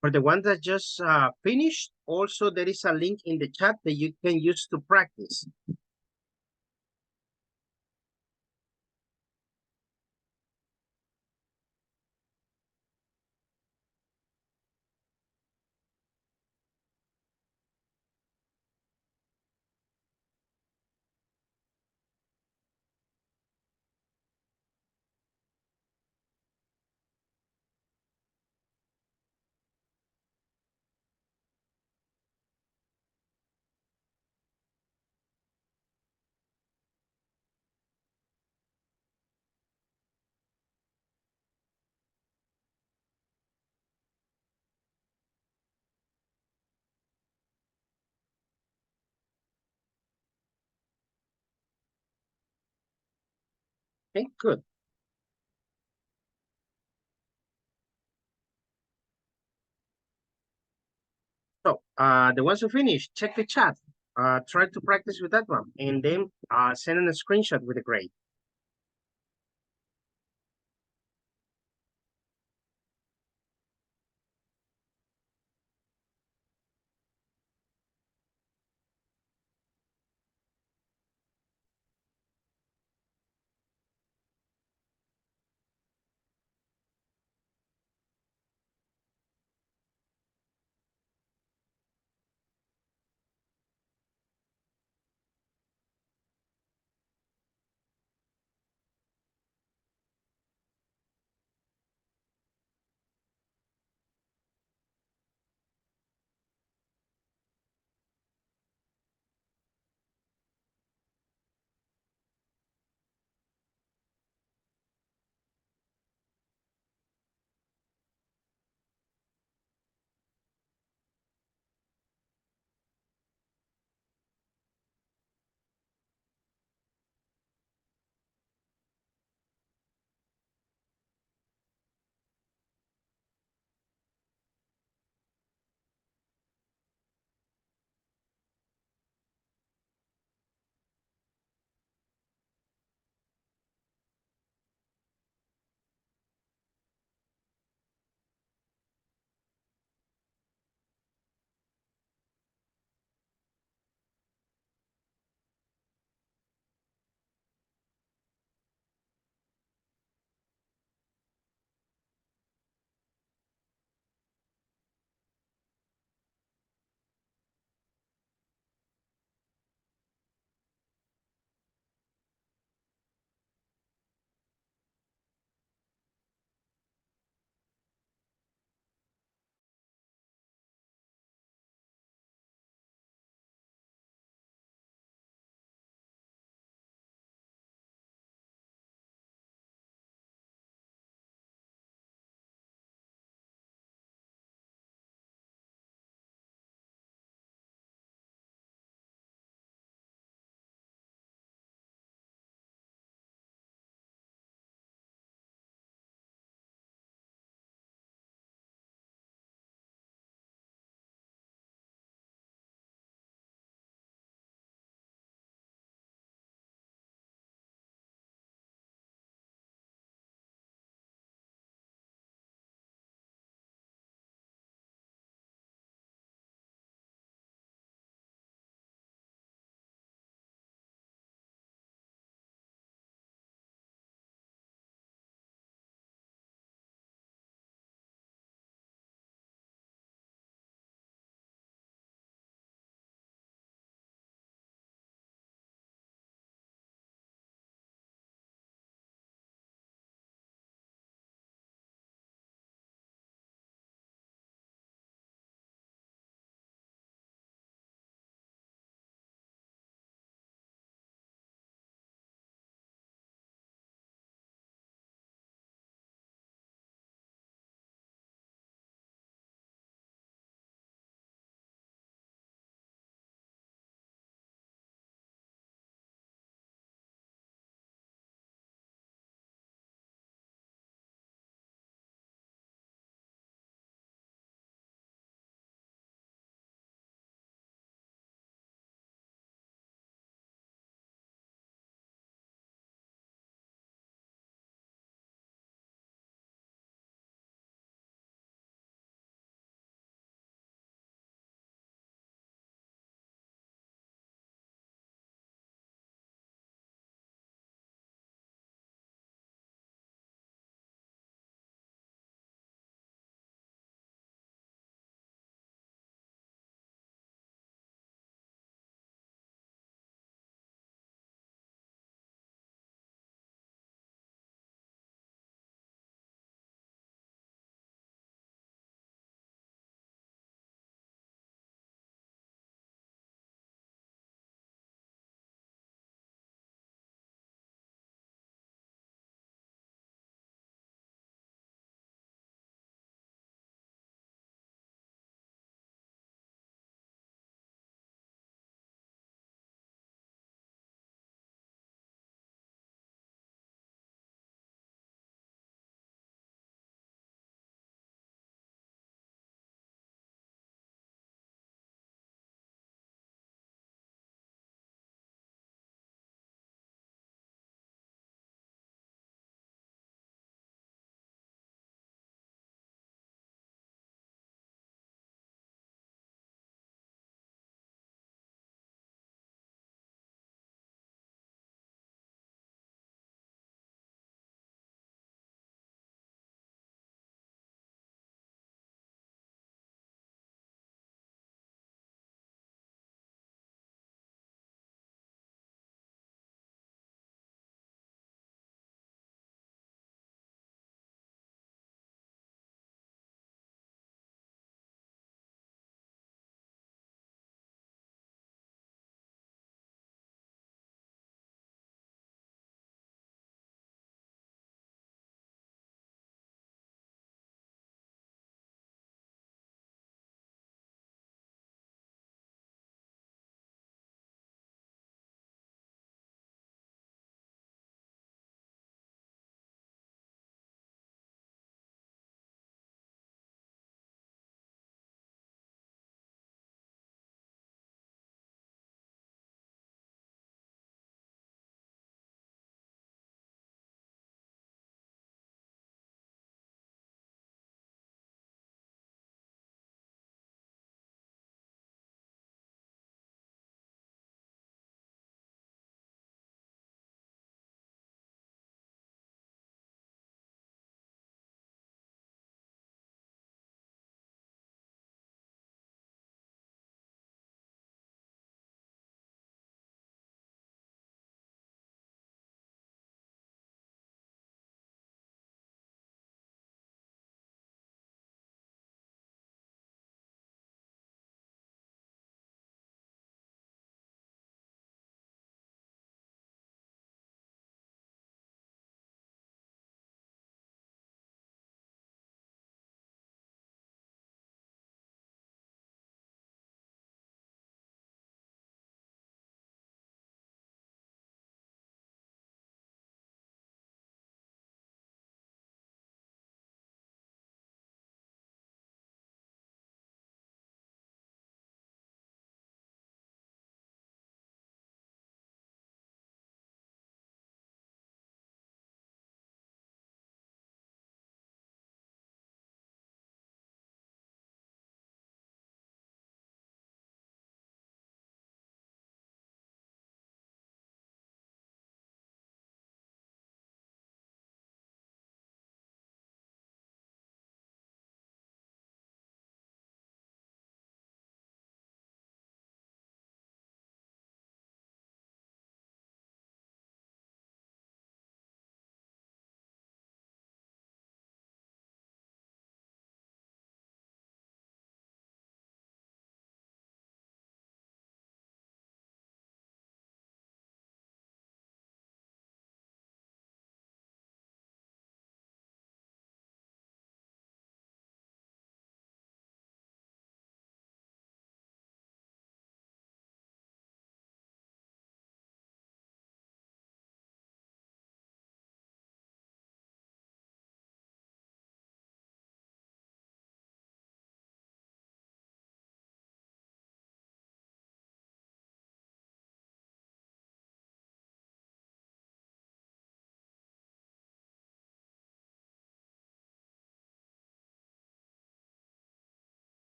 For the one that just finished, also there is a link in the chat that you can use to practice. Okay, good. So the ones who finished, check the chat. Try to practice with that one, and then send in a screenshot with a grade.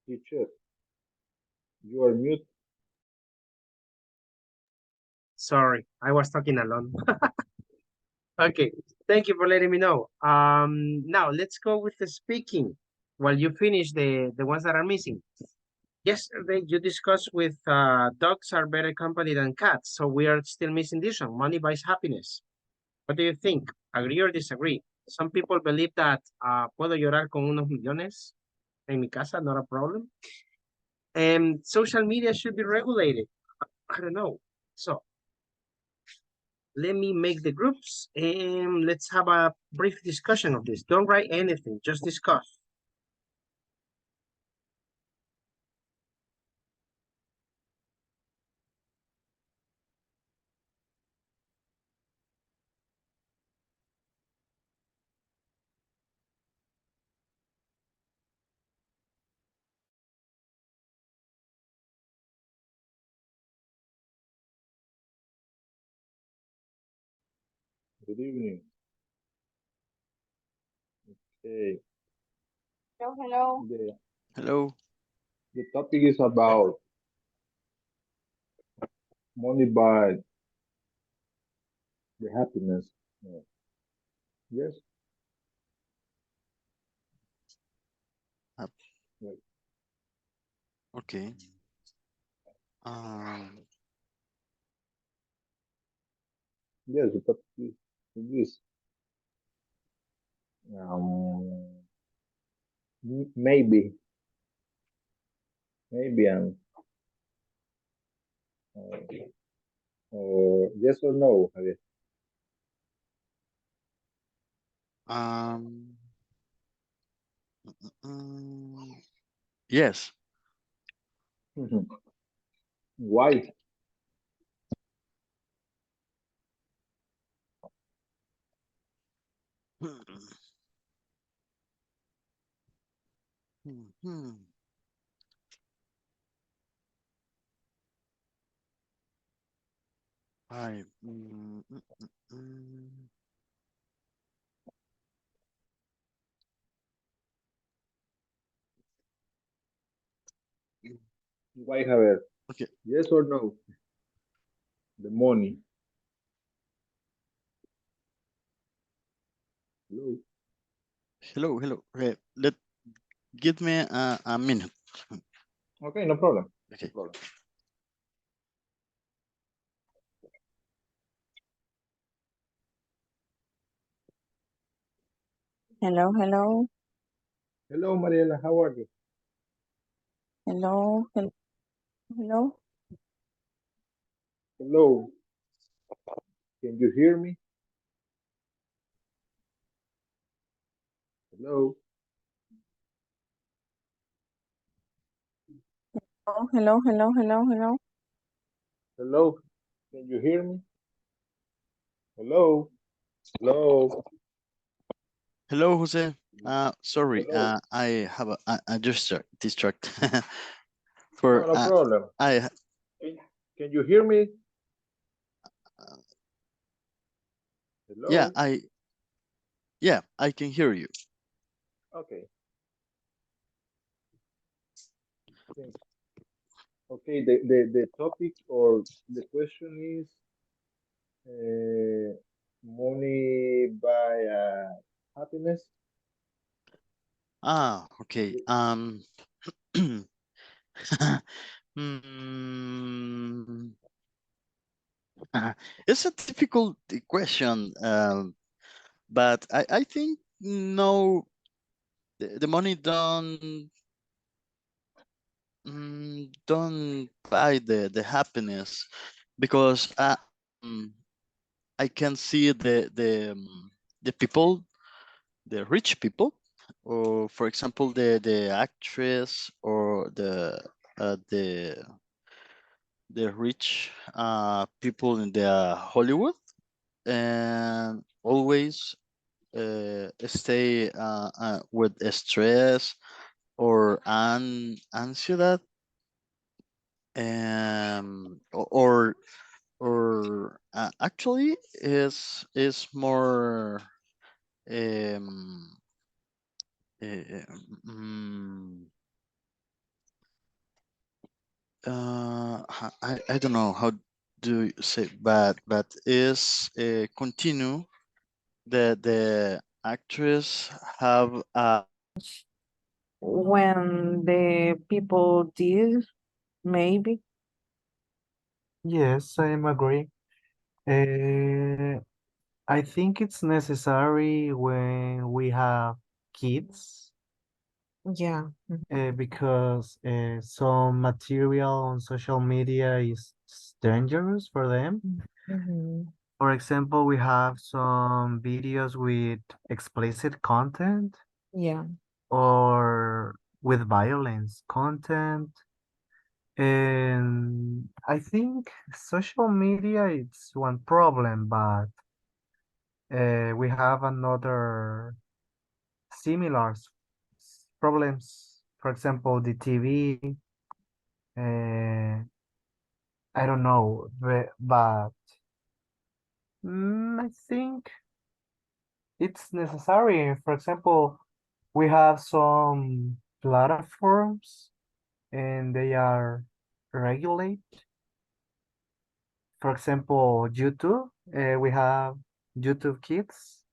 Teacher, you are mute. Sorry, I was talking alone. Okay, thank you for letting me know. Now let's go with the speaking while you finish the ones that are missing. Yesterday you discussed with dogs are better company than cats, so we are still missing this one. Money buys happiness. What do you think? Agree or disagree? Some people believe that puedo llorar con unos millones en mi casa, not a problem. And social media should be regulated. I don't know. So let me make the groups and let's have a brief discussion of this. Don't write anything, just discuss. Good evening. Okay. Hello, hello. Hello. The topic is about money buy the happiness. Yes. Uh, Right. Okay. Um, Yes, the topic is this. Um, maybe, maybe, uh, or yes or no, Javier. um, mm, yes. Why? Hmm. I, mm. Why, Javier? Okay. Yes or no? The money. Hello. Hello. Okay, give me a minute. Okay, no problem. No Okay. problem. Hello, hello. Hello, Mariela. How are you? Hello, hello, hello. Hello. Can you hear me? Hello. Oh, hello, hello, hello, hello. Hello. Can you hear me? Hello. Hello. Hello, Jose. Sorry. Hello. I have a distract. No, For no problem. I Can, can you hear me? yeah Hello. I can hear you. Okay. Thanks. Okay. The topic or the question is money buy happiness. Okay. Hmm, it's a difficult question, but I think no, the money don't buy the happiness because I can see the people, the rich people, or for example the actress or the rich people in the Hollywood and always stay with stress or ansiedad or actually is more um, uh, mm, I don't know how do you say, but is continue the actress have When the people did, maybe. Yes, I am agree. I think it's necessary when we have kids Yeah. because some material on social media is dangerous for them. Mm-hmm. For example, we have some videos with explicit content Yeah. or with violence content. And I think social media it's one problem, but we have another similar problems. For example, the TV. Uh, I don't know, but I think it's necessary. For example, we have some platforms and they are regulate. For example, YouTube, we have YouTube Kids,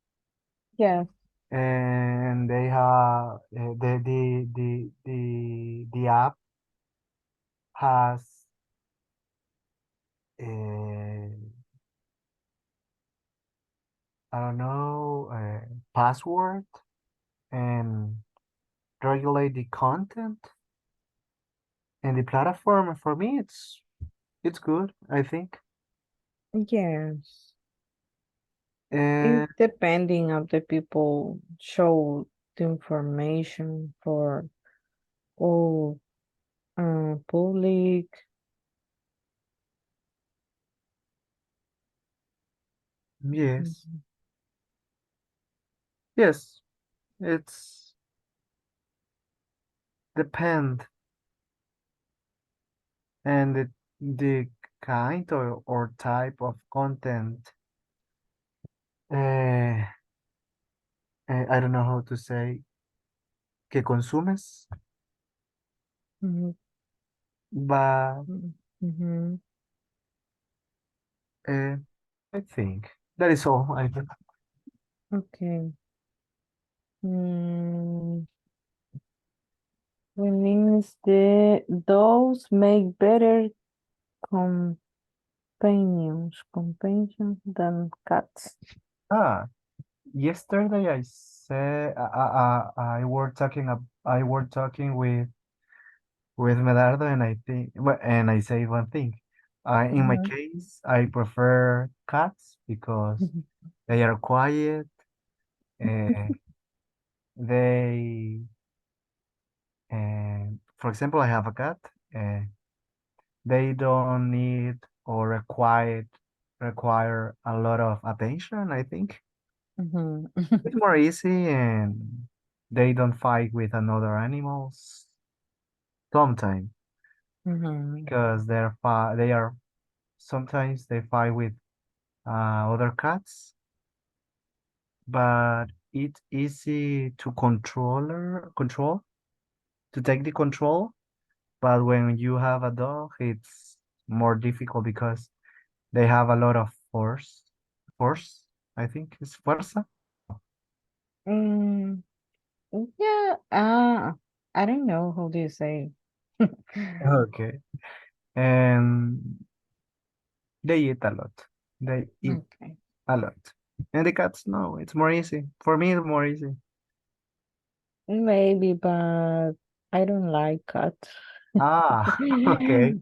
Yeah. and they have the app has I don't know password and regulate the content and the platform. For me, it's good, I think. Yes. And It depending of the people show the information for all public. yes, Mhm. yes, it's depend and the kind or type of content. Uh, I don't know how to say que consumes, Mhm. but Mhm. uh, I think that is all. I think. Okay. Mm, we means those make better companions than cats. Ah, yesterday I said I were talking with Medardo and I think and I say one thing. In my Mhm. case, I prefer cats because they are quiet. Uh, they for example, I have a cat. Uh, they don't need or require a lot of attention, I think. Mhm. It's more easy and they don't fight with another animals sometimes Mhm. because they are sometimes they fight with other cats, but it's easy to control to take the control. But when you have a dog, it's more difficult because they have a lot of force. I think it's fuerza. Mm, yeah. I don't know how do you say. Okay, and they eat a lot. They eat Okay. a lot. And the cats, no, it's more easy. For me, it's more easy. Maybe, but I don't like cats. Ah, okay.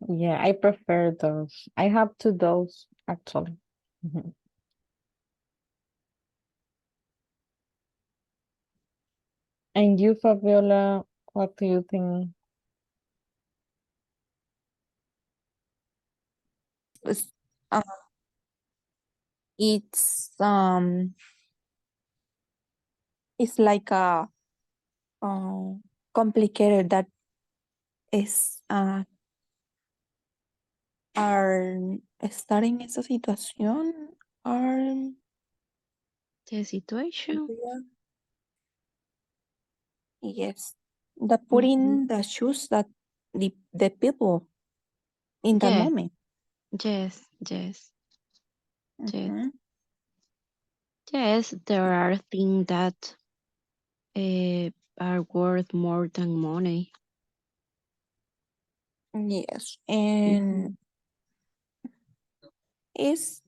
Yeah, I prefer those. I have two dogs actually. Mhm. And you, Fabiola, what do you think? It's, uh, it's it's like a complicated that is are estar en esa situación are The situation. yes, the Mhm. putting the shoes that the people in that Yeah. moment. Yes, yes, yes. Mhm. Yes, there are things that are worth more than money. Yes, and it's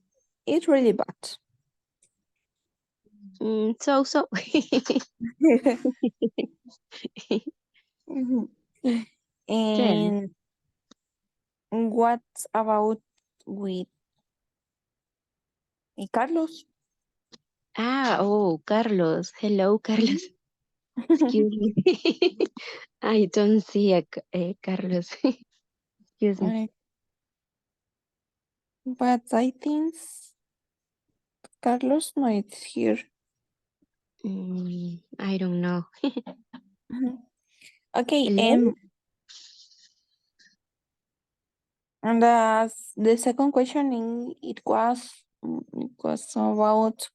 really bad. So. Mhm. Yeah. And what about with Carlos? Oh, Carlos. Hello, Carlos. Excuse me. I don't see a Carlos. Excuse me. Uh, But I think Carlos no is here. I don't know. Mhm. Okay, Hello? and the second question it was about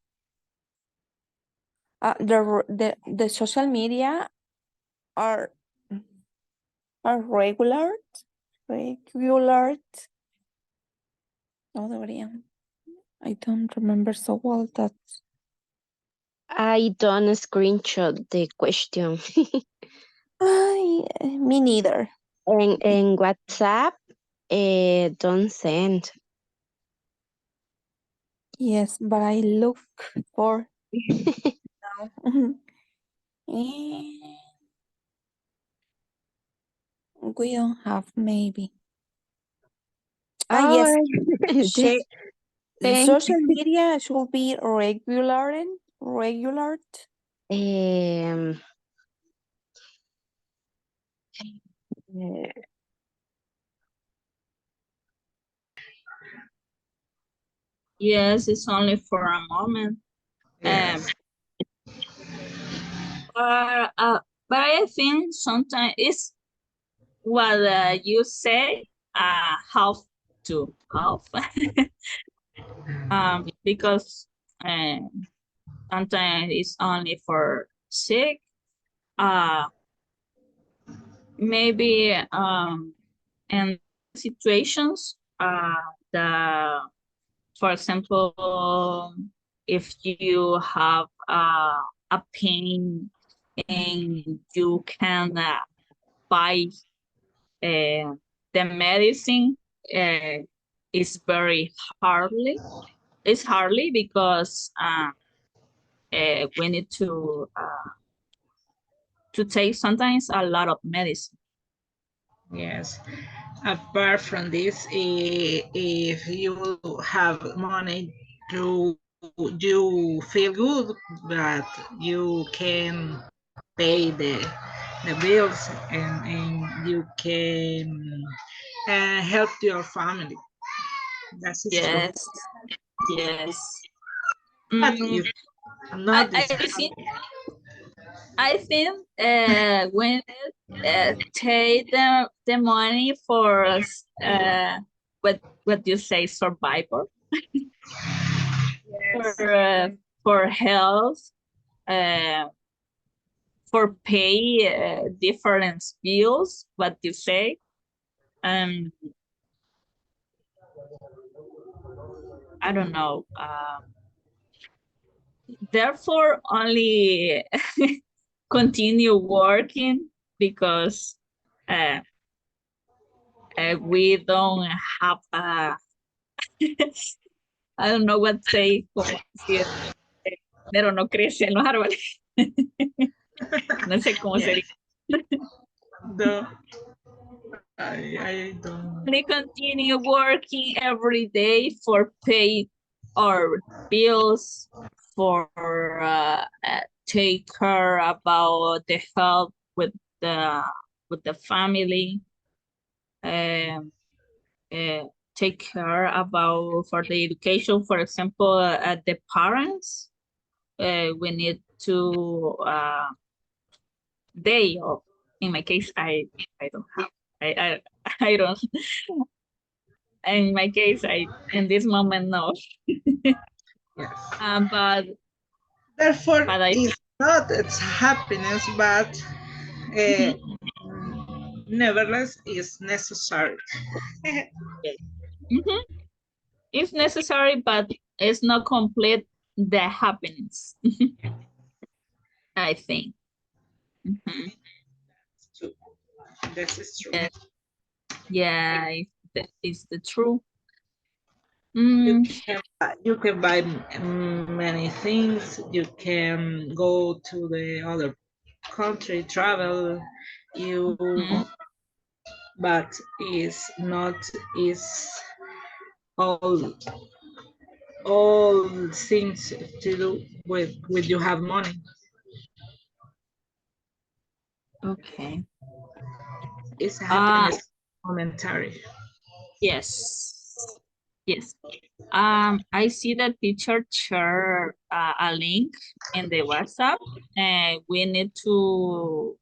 the social media are regular. No deberían. I don't remember so well that. I don't screenshot the question. Me neither. En WhatsApp, don't send. Yes, but I look for now. And we don't have maybe. Yes. Oh, yes. Thank Social media should be regular. Um, Yes, it's only for a moment. Yes. But I think sometimes it's what you say, half to half. Because sometimes it's only for sick. Maybe in situations the, for example, if you have a pain and you can buy the medicine, it's very hardly. It's hardly because we need to take sometimes a lot of medicine. Yes. Apart from this, if you have money, you feel good that you can pay the bills and you can help your family. That is true. Yes, yes. But Mm, if not, it's I think when take the money for what you say, survivor, for health, uh, for pay different bills, what you say. um I don't know, therefore only continue working because uh, we don't have I don't know what to say, como decir, pero no crecen los árboles. No sé cómo sería. I don't. We continue working every day for pay our bills, for take care about the health the with the family, um, uh, take care about for the education. For example, the parents, we need to they, or in my case, I don't have, I I don't. In my case, in this moment, no. Yes. But Therefore, I it's not it's happiness, but uh, nevertheless is necessary. Mhm. It's necessary, but it's not complete the happiness. I think. Mhm. This is true. Yeah, it's the truth. You Mm, you can buy many things. You can go to the other country, travel. You, mhm. but is not is all things to do with you have money. Okay. It's a happiness momentary. Yes. Yes. I see the teacher share a link in the WhatsApp, and we need to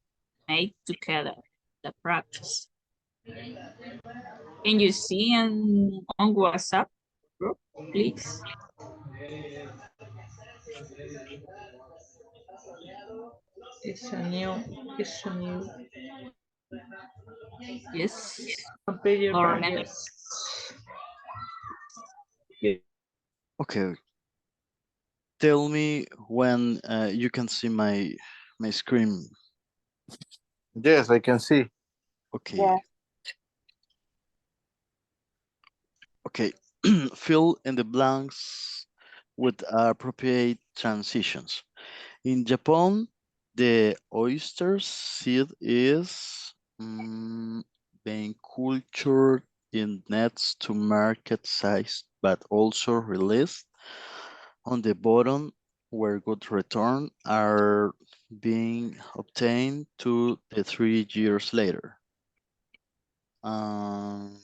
make together the practice. Can you see on WhatsApp group, please? It's a new. It's a new. Yes. Complete your Or part, let me. yes. Okay. Tell me when you can see my screen. Yes, I can see. Okay. Yeah. Okay. Fill in the blanks with appropriate transitions. In Japan, the oyster seed is being cultured in nets to market size, but also released on the bottom where good return are being obtained 2 to 3 years later. Um,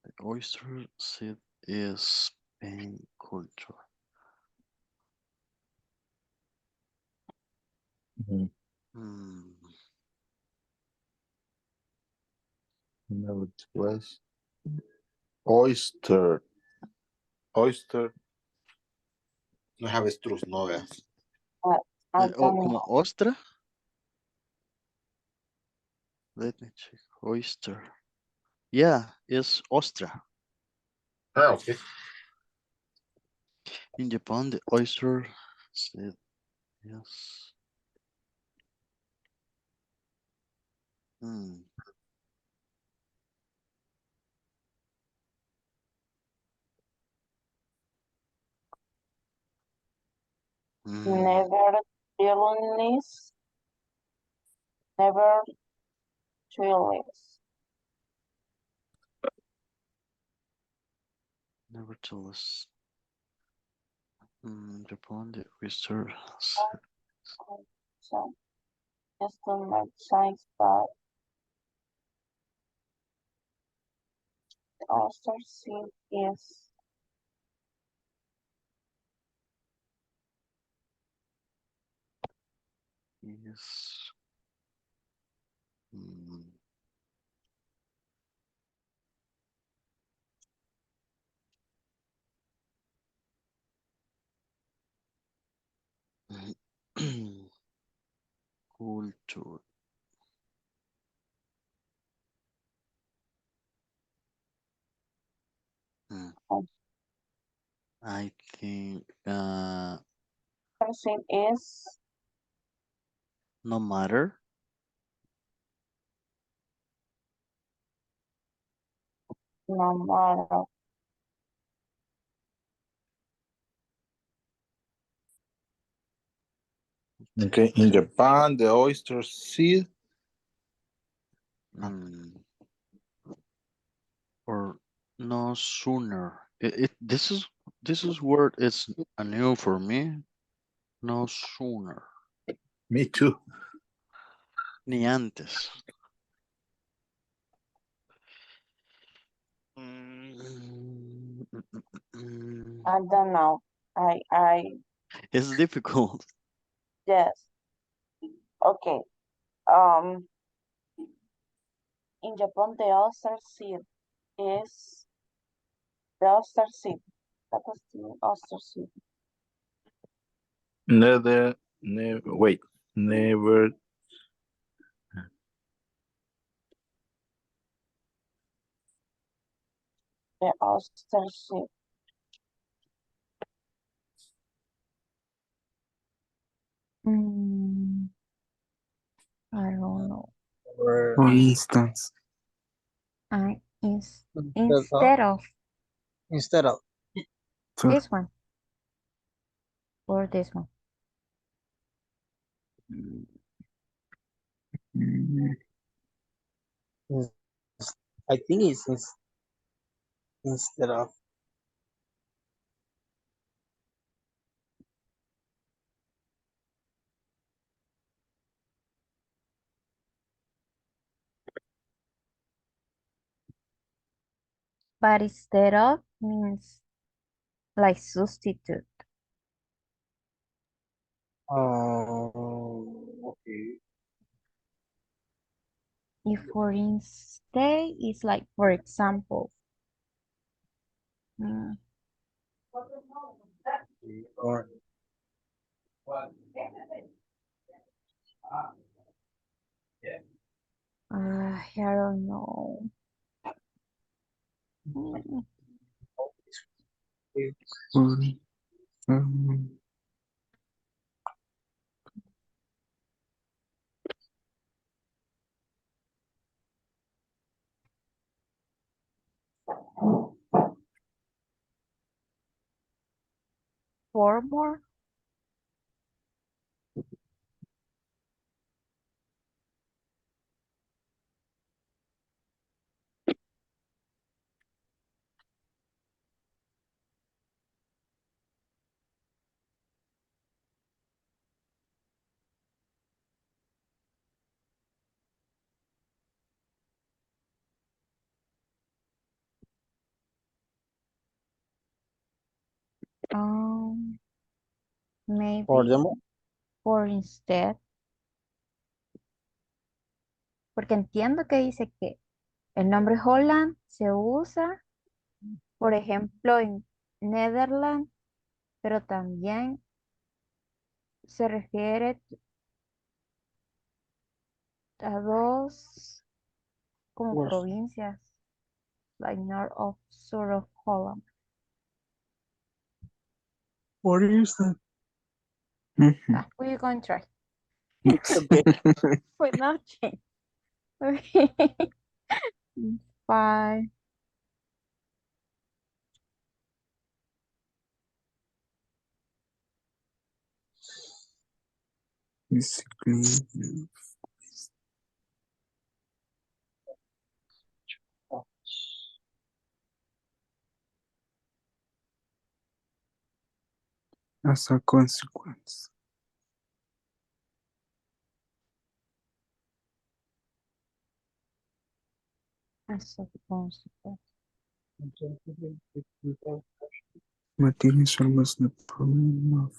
the oyster seed is being cultured. Mhm. Hmm. No, it was oyster. Oyster. No have avestruz, no veas. I don't Como know. ostra. Let me check. Oyster. Yeah, it's ostra. Ah, okay. In Japan, the oyster seed, yes. Hmm. Never illness, never illness. Never tell us. Japan, the oyster seed. So just to make science, but the oyster seed is Yes. Hmm. Culture. Hmm. I think person is no matter. no matter. Okay, in Japan, the oyster seed. Or no sooner. This is word is a new for me. No sooner. Me too. Ni antes. I don't know. I It's difficult. yes. Okay. Um, in Japan, the oyster seed is the oyster seed. That is the oyster seed. Never, wait, never. The oyster soup. I don't know. Or For instance, I is instead of, instead of so this one or this one. mm, I think it's instead of. But instead of means like substitute. Okay. If for instead is like for example. Mm, Or I don't know. Mm, for um, four more. for Maybe demo. for instead. Porque entiendo que dice que el nombre Holland se usa, por ejemplo, en Netherlands, pero también se refiere a dos como Yes. provincias, like North of South of Holland. What is that? We're going to try. Okay. With nothing. Okay. Bye. basically as a consequence. As a consequence. Material solves the problem of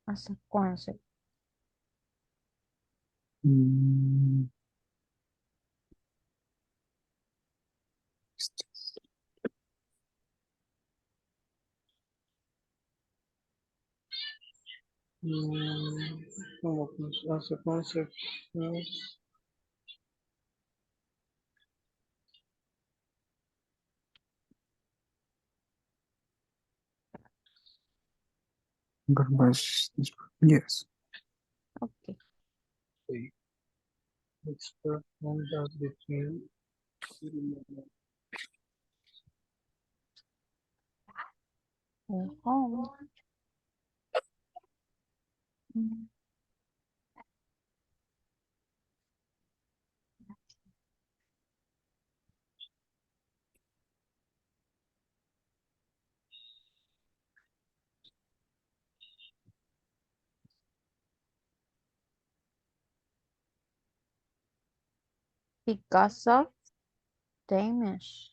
As a consequence. mm, As a concept. garbage. Yes. Okay. It's performed as between. Home. Mm. Because of damage.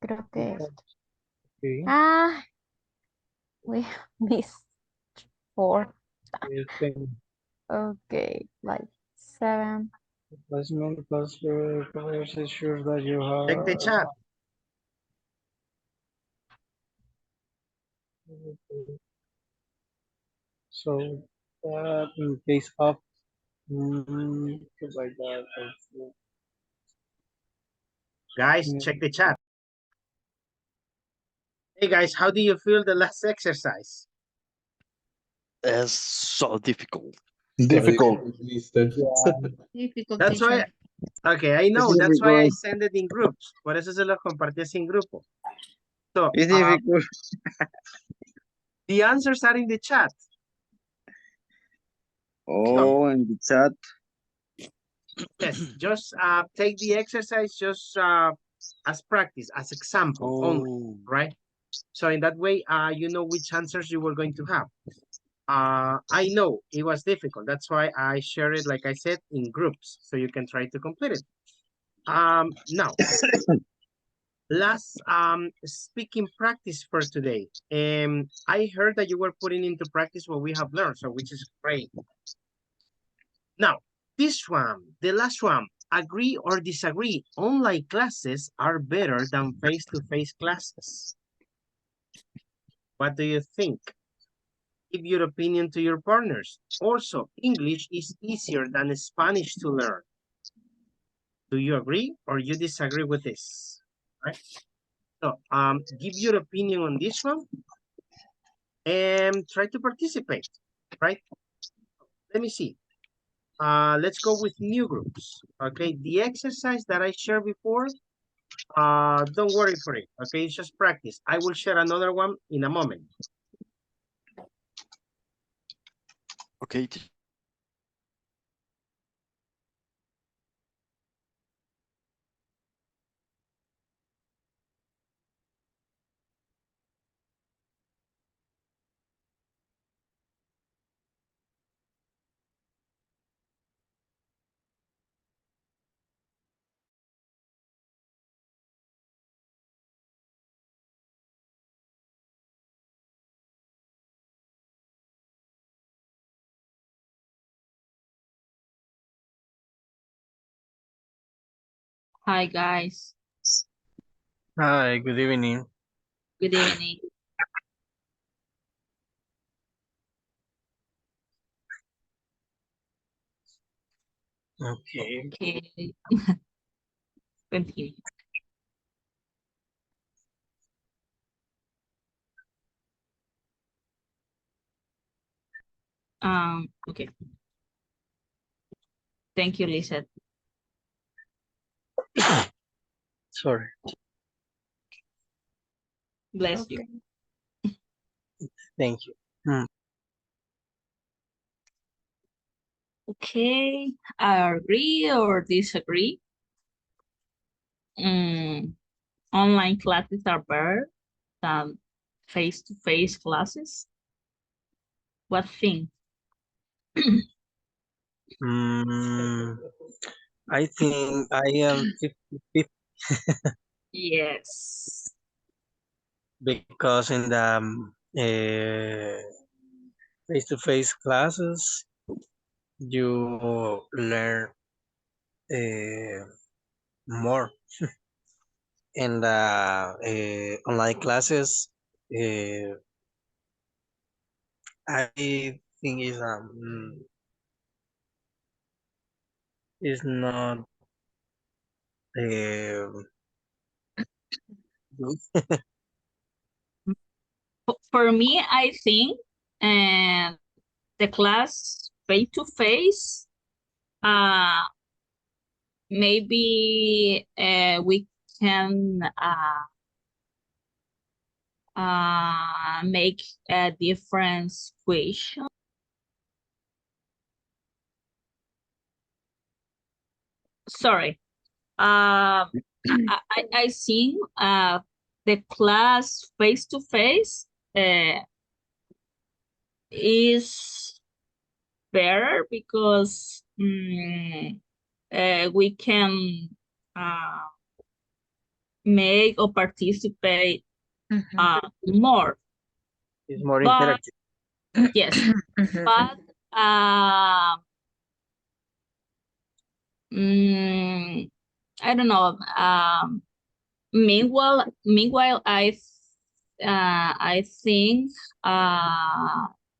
Creo que esto. Okay. Ah, we missed 4. You think Okay, like 7. replacement plus your players ensures that you Check the chat. so that in case of like that. Guys, check the chat. Hey guys, how do you feel the last exercise? It's so difficult. Difficult. Difficult That's why, teacher. okay, I know. It's That's why I difficult. send it in groups. Por eso se lo compartí así en grupo. So, It's difficult. the answers are in the chat. Oh, in the chat. Yes, just take the exercise just as practice, as example only, right? So in that way, you know which answers you were going to have. I know it was difficult. That's why I share it, like I said, in groups, so you can try to complete it. Now, last speaking practice for today. I heard that you were putting into practice what we have learned, so which is great. Now, this one, the last one, agree or disagree, online classes are better than face-to-face classes. What do you think? Give your opinion to your partners. Also, English is easier than Spanish to learn. Do you agree or you disagree with this? Right? So, give your opinion on this one and try to participate, right? Let me see. Let's go with new groups. Okay, the exercise that I shared before, don't worry for it. Okay, it's just practice. I will share another one in a moment. Okay. Hi, guys. Hi, good evening. Good evening. Okay. Okay. Continue. Okay. Thank you, Lizette. Sorry. Bless you. Thank you. Okay, I agree or disagree. Online classes are better than face-to-face classes. What thing? I think I am 50-50 Yes. because in the face-to-face classes, you learn more. In the online classes, I think is not good. For me, I think the class face-to-face, maybe we can make a different question. Sorry. I think the class face-to-face is better because we can make or participate more. It's more But interactive. yes, but I don't know. Meanwhile, I think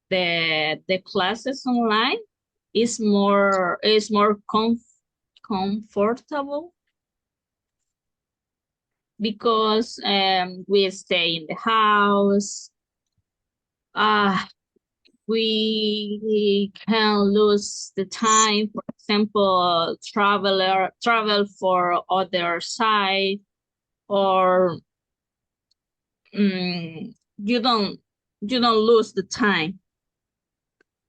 the classes online is more comfortable because we stay in the house. We can lose the time. For example, travel for other side, or you don't lose the time.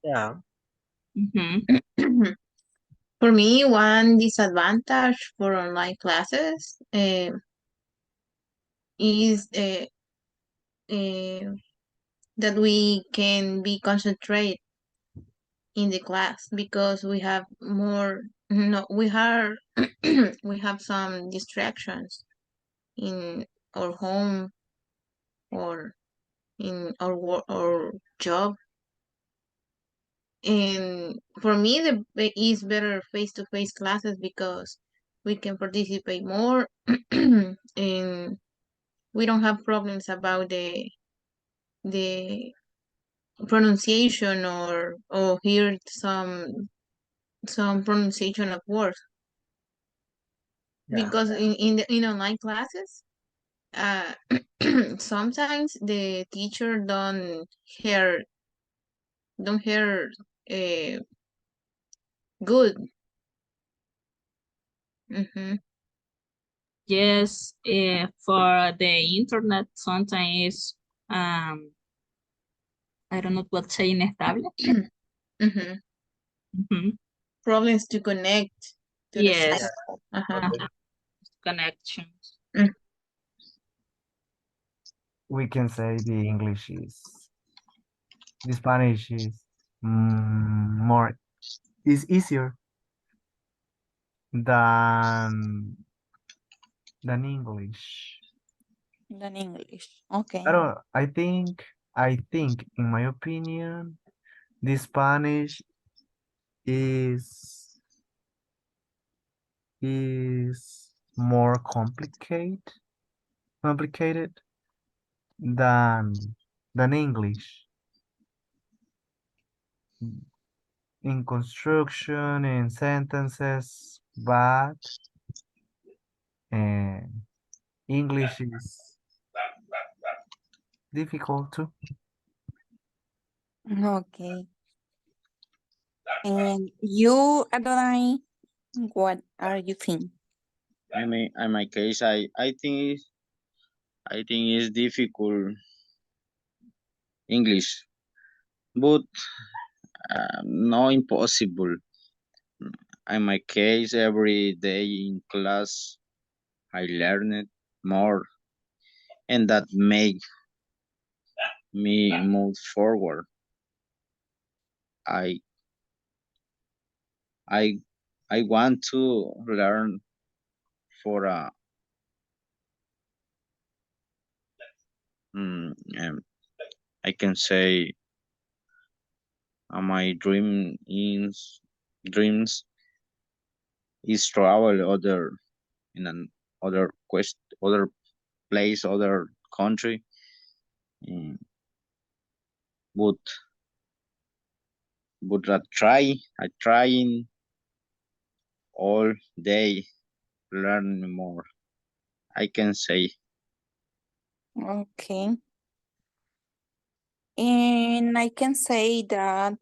Yeah. For me, one disadvantage for online classes is that we can be concentrated in the class because we have more, no, we have we have some distractions in our home or in our work or job. And for me, the is better face-to-face classes because we can participate more and we don't have problems about the pronunciation or hear some pronunciation of words. Yeah. Because in online classes, sometimes the teacher don't hear good. Yes, for the internet sometimes I don't know what say inestable. Problems to connect to the Yes. site. Connections. We can say the Spanish is is easier than English. Than English. Okay. I think in my opinion, the Spanish is more complicated than English. In construction, in sentences, but English is difficult too. Okay. And you, Adonai, what are you think? I mean, in my case, I think it's difficult English, but no impossible. In my case, every day in class, I learned more, and that make me move forward. I I I want to learn for a I can say my dreams is travel in an other place, other country. Mm, but I trying all day learn more. I can say. Okay. And I can say that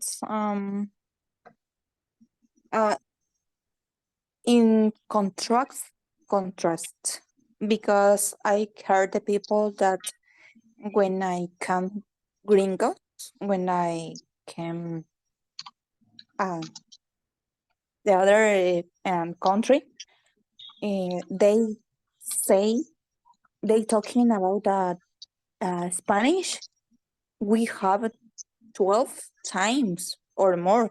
in contrast, because I heard the people that when I come gringos, when I came the other country, they say they talking about Spanish. We have 12 times or more,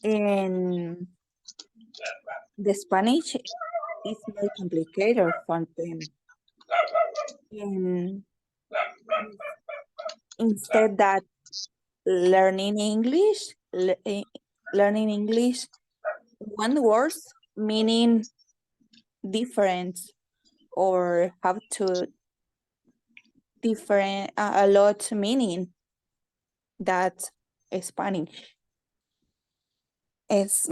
and the Spanish is more complicated for them. And instead that learning English, learning English, one word meaning different or have to different a lot meaning that Spanish. It's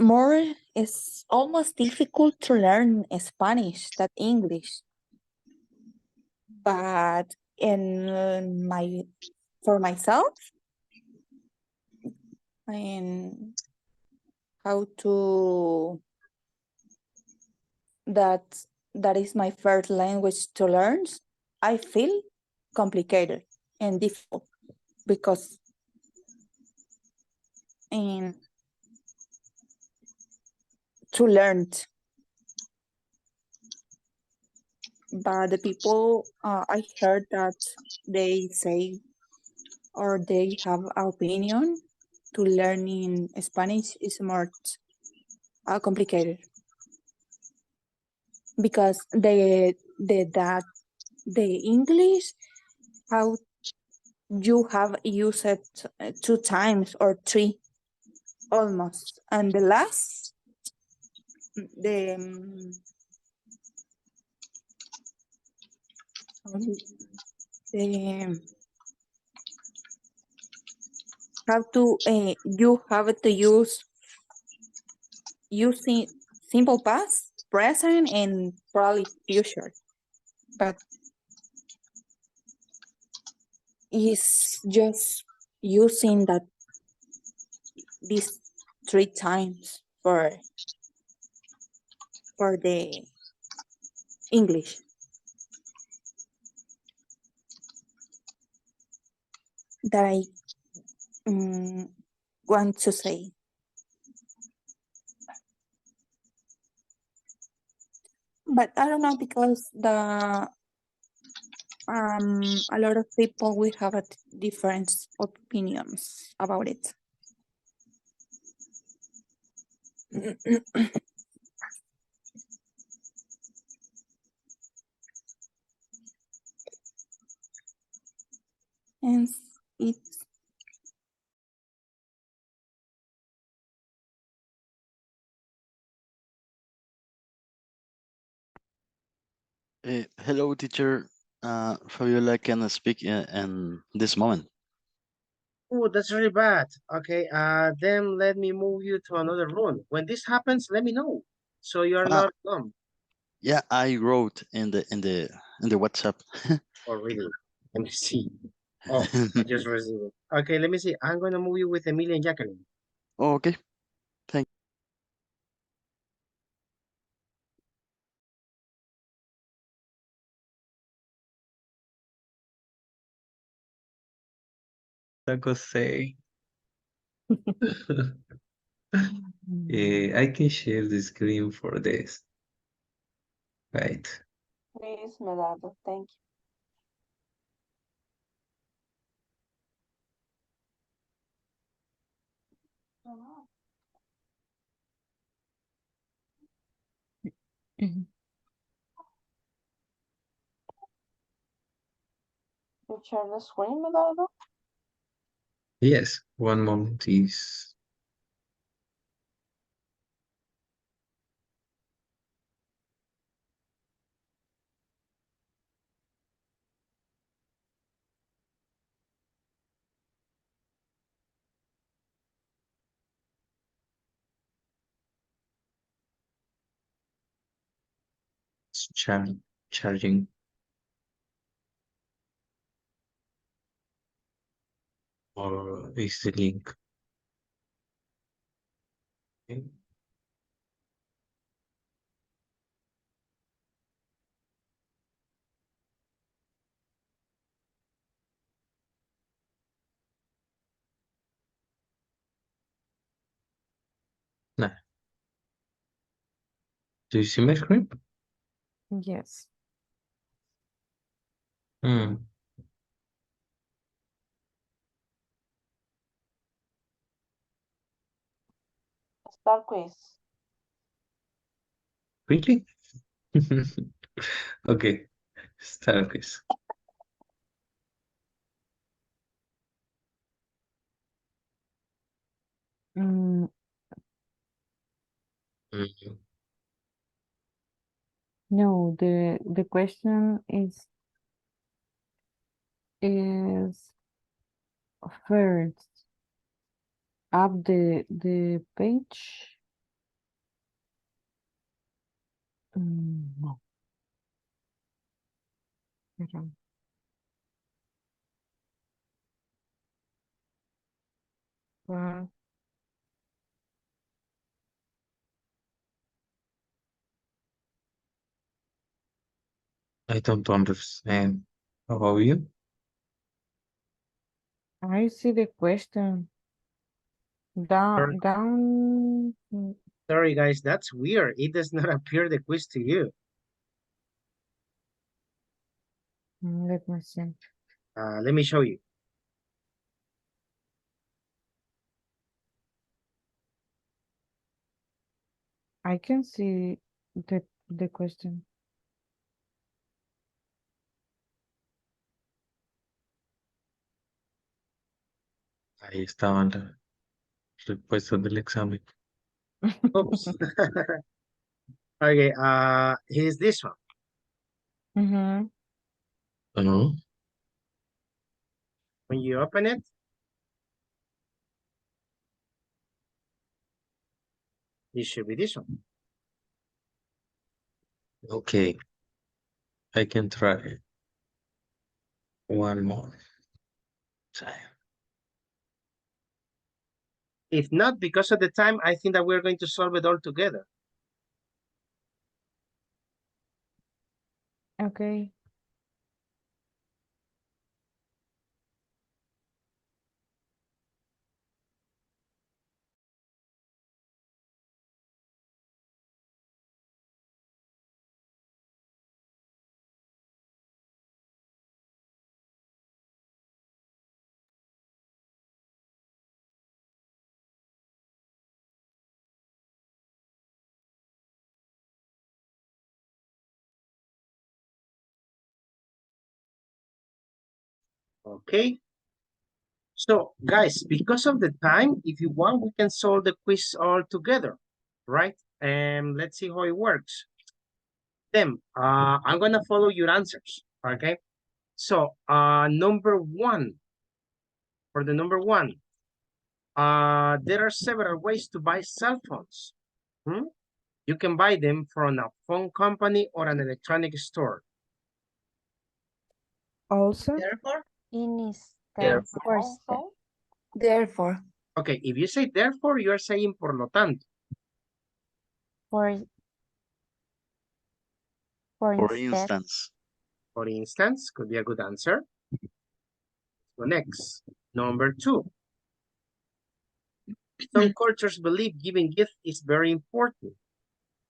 almost difficult to learn Spanish than English. But for myself, and how to that is my first language to learn, I feel complicated and difficult because to learn. But the people I heard that they say or they have opinion to learning Spanish is more complicated because the English how you have used it 2 times or 3 almost, and the last the the have to you have to use using simple past, present, and probably future, but it's just using that these 3 times for the English. That I want to say. But I don't know because a lot of people will have different opinions about it. And it's Hello, teacher. Fabiola can speak in this moment. Oh, that's really bad. Okay, then let me move you to another room. When this happens, let me know. So you are Ah, not alone. yeah, I wrote in the WhatsApp. Oh, really? Let me see. Oh, I just received it. Okay, let me see. I'm going to move you with Emilia and Jacqueline. Okay, thank. Taco say. I can share the screen for this. Right. Please, Medardo, thank you. You share the screen, Medardo? Yes, one moment, please. It's charging. Or is the link? Okay. No. Do you see my screen? Yes. Hmm. Start quiz. Really? Okay. Start, please. Mm, Mhm. no, the question is first up the page. No. Espera. Ah, I don't understand. How about you? I see the question. Sorry, Down. sorry, guys, that's weird. It does not appear the quiz to you. Let me see. Let me show you. I can see the question. Ahí estaban las respuestas del examen. Oops. Okay, here's this one. Mm-hmm. No. When you open it, it should be this one. Okay. I can try one more time. If not, because of the time, I think that we're going to solve it all together. Okay. Okay. So, guys, because of the time, if you want, we can solve the quiz all together, right? And let's see how it works. Then, I'm gonna follow your answers, okay? So, number one, for the number one, there are several ways to buy cell phones. You can buy them from a phone company or an electronic store. Also. Therefore. Instead for step. Therefore. Okay, if you say therefore, you are saying por lo tanto. For For instead. instance. For instance, could be a good answer. So next, number two. Some cultures believe giving gifts is very important.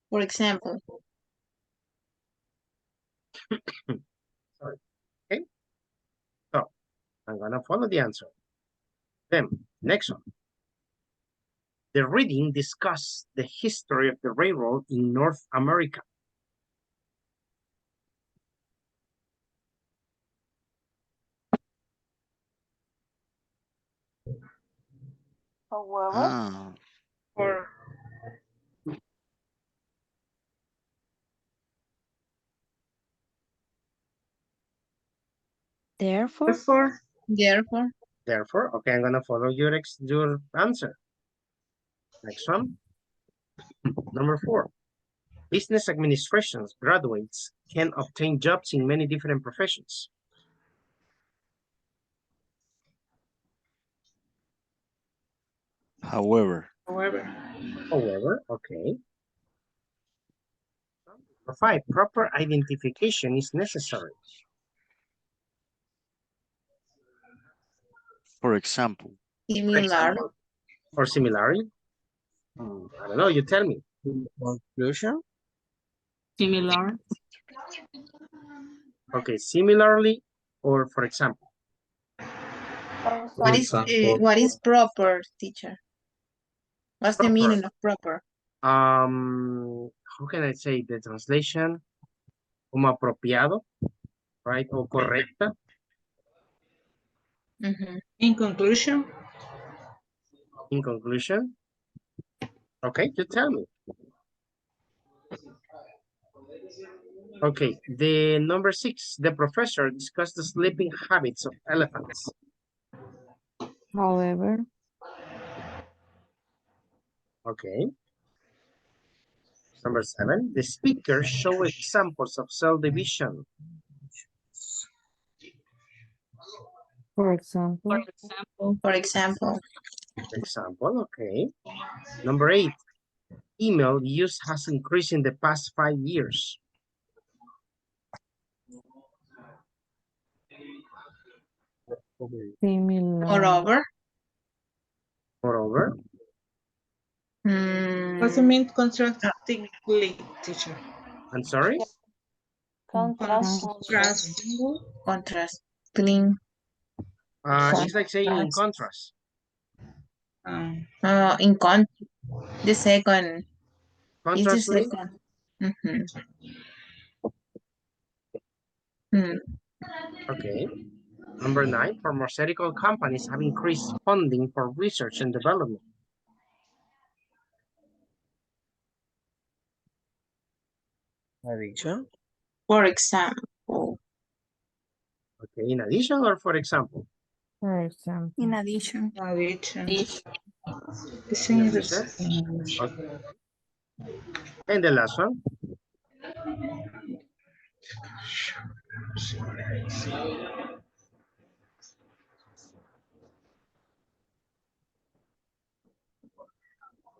For example. Sorry. Okay. So I'm gonna follow the answer. Then next one. The reading discussed the history of the railroad in North America. However, Or Therefore, Therefore. Therefore, okay, I'm gonna follow your answer. Next one. Number four. Business administrations graduates can obtain jobs in many different professions. However. However, okay. Number five, proper identification is necessary. For example. Similar. Or similarly. I don't know, you tell me. Conclusion? Similar. Okay, similarly, or for example. What is proper, teacher? What's the meaning of proper? How can I say the translation? Como apropiado, right? O correcta. In conclusion. In conclusion. Okay, you tell me. Okay, the number 6, the professor discussed the sleeping habits of elephants. However, Okay. Number 7, the speaker show examples of cell division. for example, For example. Okay. Number 8, email use has increased in the past 5 years. similar. Moreover. Moreover. What's the mean contrastingly, teacher? I'm sorry? Contrasting. Contrasting. It's like saying in contrast. The second. Is the Contrastly? second. Okay. Number 9, pharmaceutical companies have increased funding for research and development. Addition. For example. Okay, in addition or for example? For example. In addition. Addition. In addition. Okay. And the last one?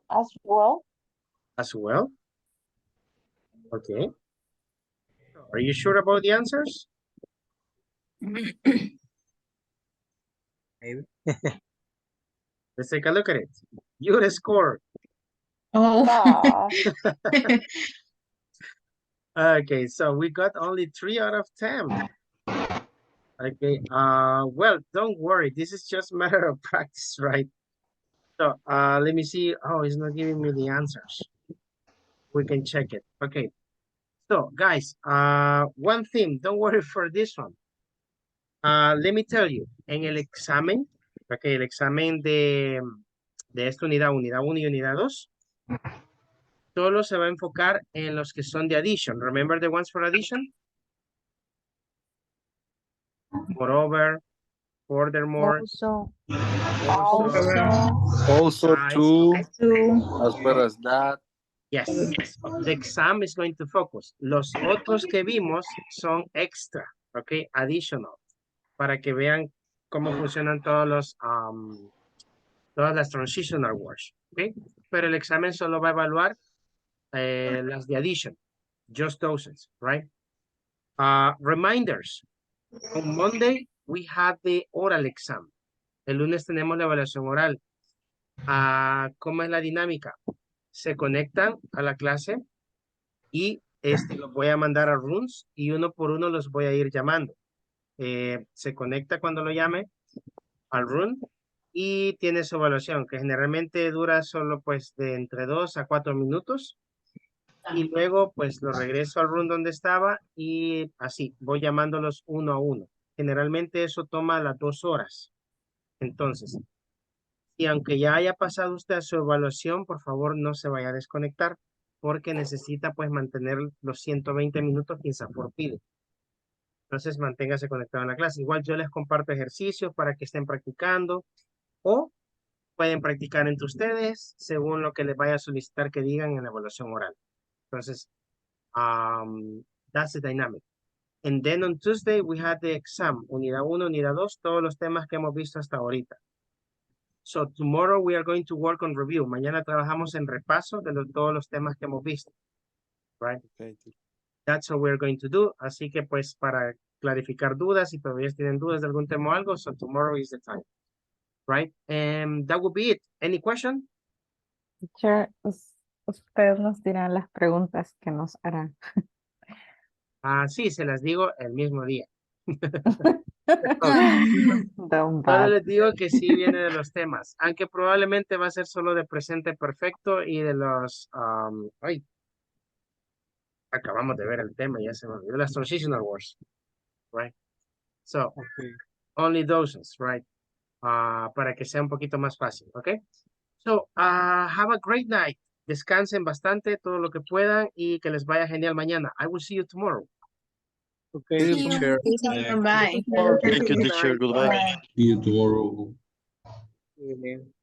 As well. As well? Okay. Are you sure about the answers? Maybe. Let's take a look at it. Your score. Oh. Okay, so we got only 3 out of 10. Okay, well, don't worry. This is just a matter of practice, right? So let me see. Oh, it's not giving me the answers. We can check it. Okay. So guys, one thing, don't worry for this one. Let me tell you, en el examen, okay, el examen de esta unidad 1 y unidad 2, solo se va a enfocar en los que son de addition. Remember the ones for addition? Moreover, furthermore, Also besides, two, okay. as well as that. Yes, the exam is going to focus. Los otros que vimos son extra, okay, additional, para que vean cómo funcionan todas las transitional words, okay. Pero el examen solo va a evaluar las de addition, just those, right? Reminders. On Monday, we had the oral exam. El lunes tenemos la evaluación oral. ¿Cómo es la dinámica? Se conectan a la clase y los voy a mandar a rooms y uno por uno los voy a ir llamando. Se conecta cuando lo llame al room y tiene su evaluación, que generalmente dura solo pues de entre 2 a 4 minutos. Y luego pues lo regreso al room donde estaba y así, voy llamándolos uno a uno. Generalmente eso toma las 2 horas. Entonces, y aunque ya haya pasado usted a su evaluación, por favor no se vaya a desconectar porque necesita pues mantener los 120 minutos que INSAFORP pide. Entonces manténgase conectado en la clase. Igual yo les comparto ejercicios para que estén practicando o pueden practicar entre ustedes según lo que les vaya a solicitar que digan en la evaluación oral. Entonces, that's the dynamic. And then on Tuesday we had the exam, unidad 1, unidad 2, todos los temas que hemos visto hasta ahorita. So tomorrow we are going to work on review. Mañana trabajamos en repaso de todos los temas que hemos visto. Right? Okay. That's what we're going to do. Así que pues para clarificar dudas, si todavía tienen dudas de algún tema o algo, so tomorrow is the time. Right? And that would be it. Any question? Teacher, ustedes nos dirán las preguntas que nos harán. Sí, se las digo el mismo día. Don't Solo bad. les digo que sí viene de los temas, aunque probablemente va a ser solo de presente perfecto y de los... acabamos de ver el tema, ya se me olvidó, las transitional words, right? So, only those, right? Para que sea un poquito más fácil, okay? So, have a great night. Descansen bastante, todo lo que puedan y que les vaya genial mañana. I will see you tomorrow. Okay, See you, See you. teacher. Bye. Thank you, teacher. Goodbye. See you tomorrow. see you again.